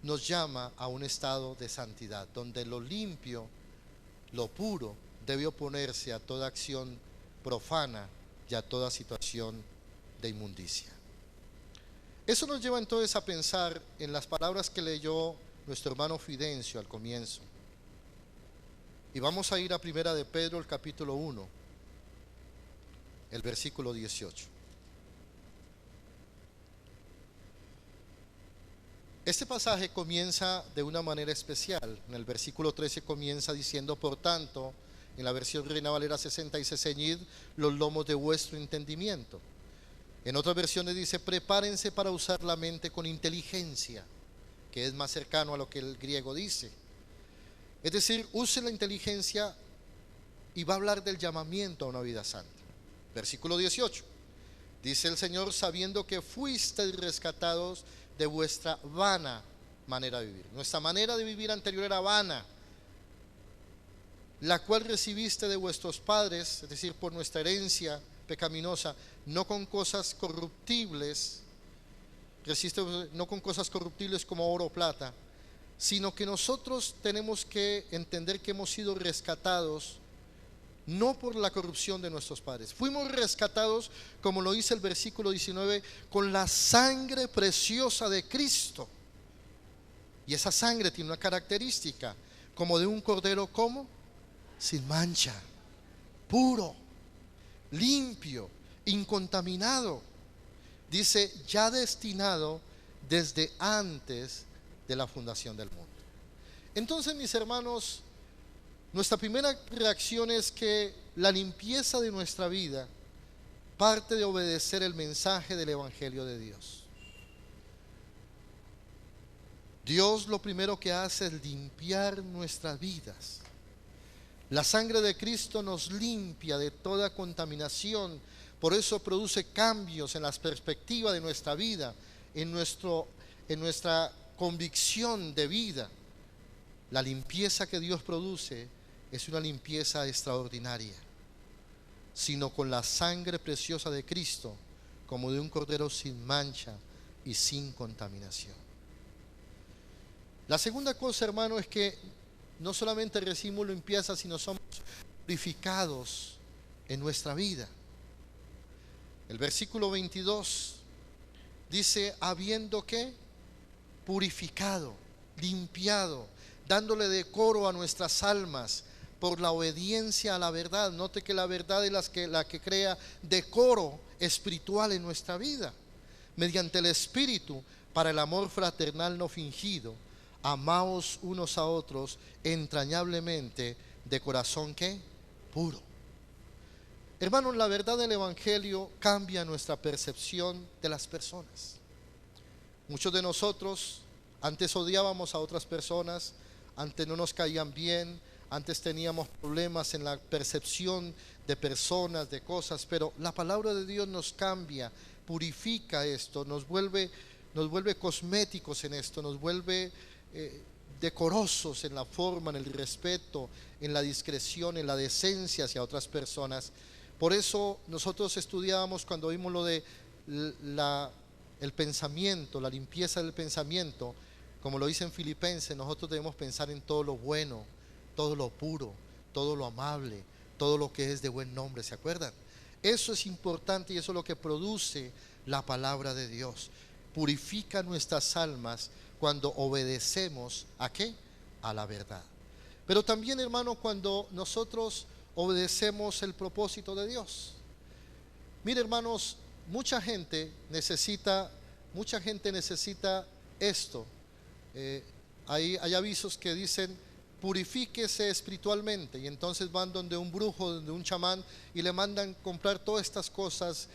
nos llama a un estado de santidad, donde lo limpio, lo puro, debe oponerse a toda acción profana y a toda situación de inmundicia. Eso nos lleva entonces a pensar en las palabras que leyó nuestro hermano Fidencio al comienzo. Y vamos a ir a Primera de Pedro, el capítulo 1, el versículo 18. Este pasaje comienza de una manera especial. En el versículo 13 comienza diciendo: por tanto, en la versión Reina Valera 60 dice: ceñid los lomos de vuestro entendimiento. En otras versiones dice: prepárense para usar la mente con inteligencia, que es más cercano a lo que el griego dice. Es decir, use la inteligencia, y va a hablar del llamamiento a una vida santa. Versículo 18. Dice el Señor: sabiendo que fuisteis rescatados de vuestra vana manera de vivir. Nuestra manera de vivir anterior era vana, la cual recibiste de vuestros padres, es decir, por nuestra herencia pecaminosa, no con cosas corruptibles, no con cosas corruptibles como oro o plata, sino que nosotros tenemos que entender que hemos sido rescatados no por la corrupción de nuestros padres. Fuimos rescatados, como lo dice el versículo 19, con la sangre preciosa de Cristo. Y esa sangre tiene una característica, como de un cordero, ¿cómo? Sin mancha, puro, limpio, incontaminado. Dice: ya destinado desde antes de la fundación del mundo. Entonces, mis hermanos, nuestra primera reacción es que la limpieza de nuestra vida parte de obedecer el mensaje del Evangelio de Dios. Dios lo primero que hace es limpiar nuestras vidas. La sangre de Cristo nos limpia de toda contaminación. Por eso produce cambios en las perspectivas de nuestra vida, en nuestra convicción de vida. La limpieza que Dios produce es una limpieza extraordinaria, sino con la sangre preciosa de Cristo, como de un cordero sin mancha y sin contaminación. La segunda cosa, hermano, es que no solamente recibimos limpieza, sino somos purificados en nuestra vida. El versículo 22 dice: habiendo que purificado, limpiado, dándole decoro a nuestras almas por la obediencia a la verdad. Note que la verdad es la que crea decoro espiritual en nuestra vida. Mediante el Espíritu, para el amor fraternal no fingido, amaos unos a otros entrañablemente de corazón ¿qué? Puro. Hermanos, la verdad del Evangelio cambia nuestra percepción de las personas. Muchos de nosotros antes odiábamos a otras personas, antes no nos caían bien, antes teníamos problemas en la percepción de personas, de cosas, pero la palabra de Dios nos cambia, purifica esto, nos vuelve cosméticos en esto, nos vuelve decorosos en la forma, en el respeto, en la discreción, en la decencia hacia otras personas. Por eso nosotros estudiábamos, cuando vimos lo de el pensamiento, la limpieza del pensamiento, como lo dice en Filipenses, nosotros debemos pensar en todo lo bueno, todo lo puro, todo lo amable, todo lo que es de buen nombre. ¿Se acuerdan? Eso es importante y eso es lo que produce la palabra de Dios. Purifica nuestras almas cuando obedecemos ¿a qué? A la verdad. Pero también, hermano, cuando nosotros obedecemos el propósito de Dios. Mire, hermanos, mucha gente necesita esto. Hay avisos que dicen: purifíquese espiritualmente, y entonces van donde un brujo, donde un chamán, y le mandan comprar todas estas cosas,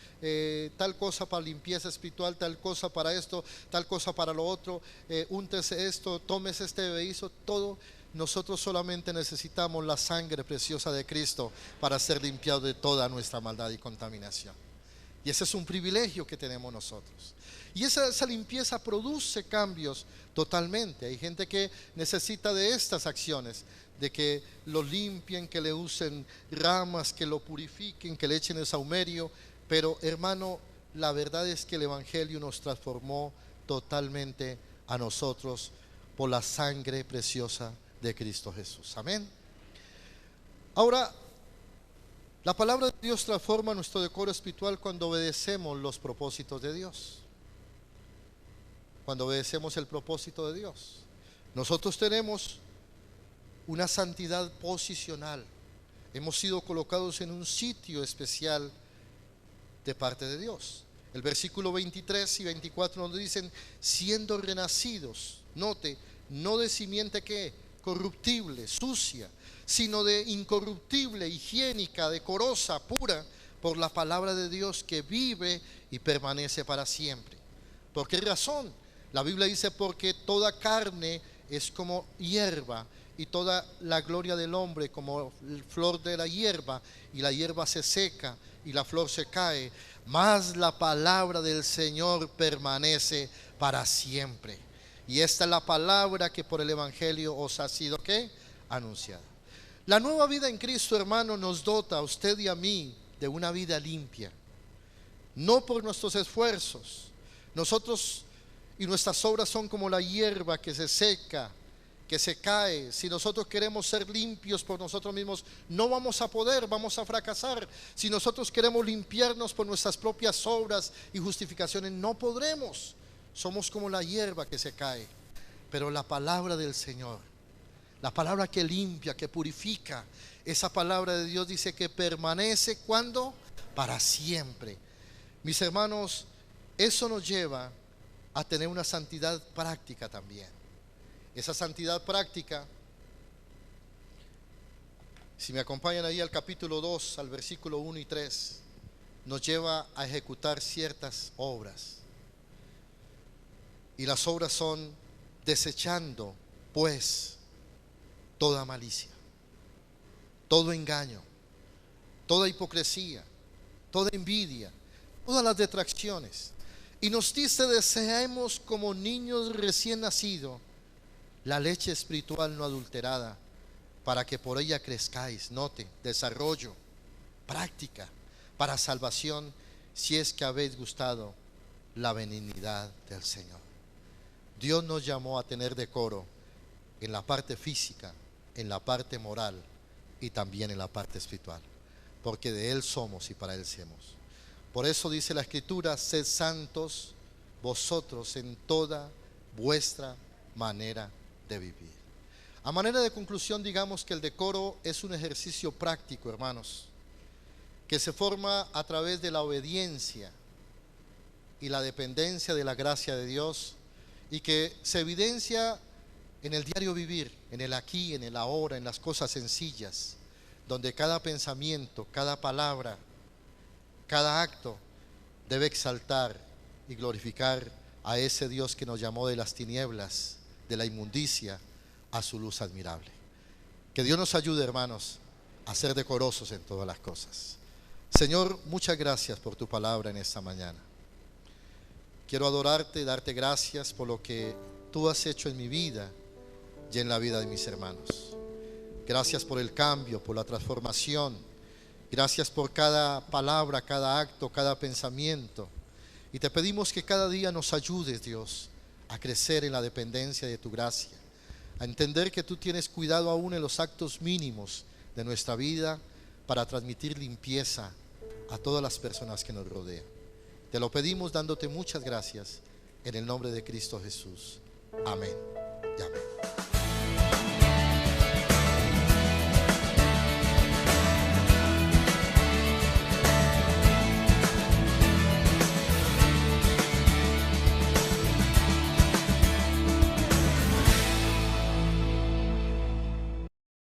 tal cosa para limpieza espiritual, tal cosa para esto, tal cosa para lo otro, úntese esto, tómese este bebeízo, todo. Nosotros solamente necesitamos la sangre preciosa de Cristo para ser limpiados de toda nuestra maldad y contaminación. Y ese es un privilegio que tenemos nosotros. Y esa limpieza produce cambios totalmente. Hay gente que necesita de estas acciones, de que lo limpien, que le usen ramas, que lo purifiquen, que le echen el saumerio. Pero hermano, la verdad es que el Evangelio nos transformó totalmente a nosotros por la sangre preciosa de Cristo Jesús. Amén. Ahora, la palabra de Dios transforma nuestro decoro espiritual cuando obedecemos los propósitos de Dios. Cuando obedecemos el propósito de Dios. Nosotros tenemos una santidad posicional. Hemos sido colocados en un sitio especial de parte de Dios. El versículo 23 y 24 nos dicen, siendo renacidos, note, no de simiente que corruptible, sucia, sino de incorruptible, higiénica, decorosa, pura, por la palabra de Dios que vive y permanece para siempre. ¿Por qué razón? La Biblia dice, porque toda carne es como hierba, y toda la gloria del hombre como flor de la hierba, y la hierba se seca y la flor se cae, mas la palabra del Señor permanece para siempre. Y esta es la palabra que por el Evangelio os ha sido ¿qué? Anunciada. La nueva vida en Cristo, hermano, nos dota a usted y a mí de una vida limpia, no por nuestros esfuerzos. Nosotros y nuestras obras son como la hierba que se seca, que se cae. Si nosotros queremos ser limpios por nosotros mismos, no vamos a poder, vamos a fracasar. Si nosotros queremos limpiarnos por nuestras propias obras y justificaciones, no podremos. Somos como la hierba que se cae. Pero la palabra del Señor, la palabra que limpia, que purifica, esa palabra de Dios dice que permanece, ¿cuándo? Para siempre. Mis hermanos, eso nos lleva a tener una santidad práctica también. Esa santidad práctica, si me acompañan ahí al capítulo 2, al versículo 1 y 3, nos lleva a ejecutar ciertas obras. Y las obras son desechando, pues, toda malicia, todo engaño, toda hipocresía, toda envidia, todas las detracciones. Y nos dice, deseemos como niños recién nacidos la leche espiritual no adulterada, para que por ella crezcáis. Note, desarrollo, práctica, para salvación, si es que habéis gustado la benignidad del Señor. Dios nos llamó a tener decoro en la parte física, en la parte moral y también en la parte espiritual, porque de Él somos y para Él somos. Por eso dice la Escritura, sed santos vosotros en toda vuestra manera de vivir. A manera de conclusión, digamos que el decoro es un ejercicio práctico, hermanos, que se forma a través de la obediencia y la dependencia de la gracia de Dios, y que se evidencia en el diario vivir, en el aquí, en el ahora, en las cosas sencillas, donde cada pensamiento, cada palabra, cada acto debe exaltar y glorificar a ese Dios que nos llamó de las tinieblas, de la inmundicia, a su luz admirable. Que Dios nos ayude, hermanos, a ser decorosos en todas las cosas. Señor, muchas gracias por tu palabra en esta mañana. Quiero adorarte y darte gracias por lo que tú has hecho en mi vida y en la vida de mis hermanos. Gracias por el cambio, por la transformación. Gracias por cada palabra, cada acto, cada pensamiento. Y te pedimos que cada día nos ayudes, Dios, a crecer en la dependencia de tu gracia, a entender que tú tienes cuidado aún en los actos mínimos de nuestra vida para transmitir limpieza a todas las personas que nos rodean. Te lo pedimos dándote muchas gracias en el nombre de Cristo Jesús. Amén y amén.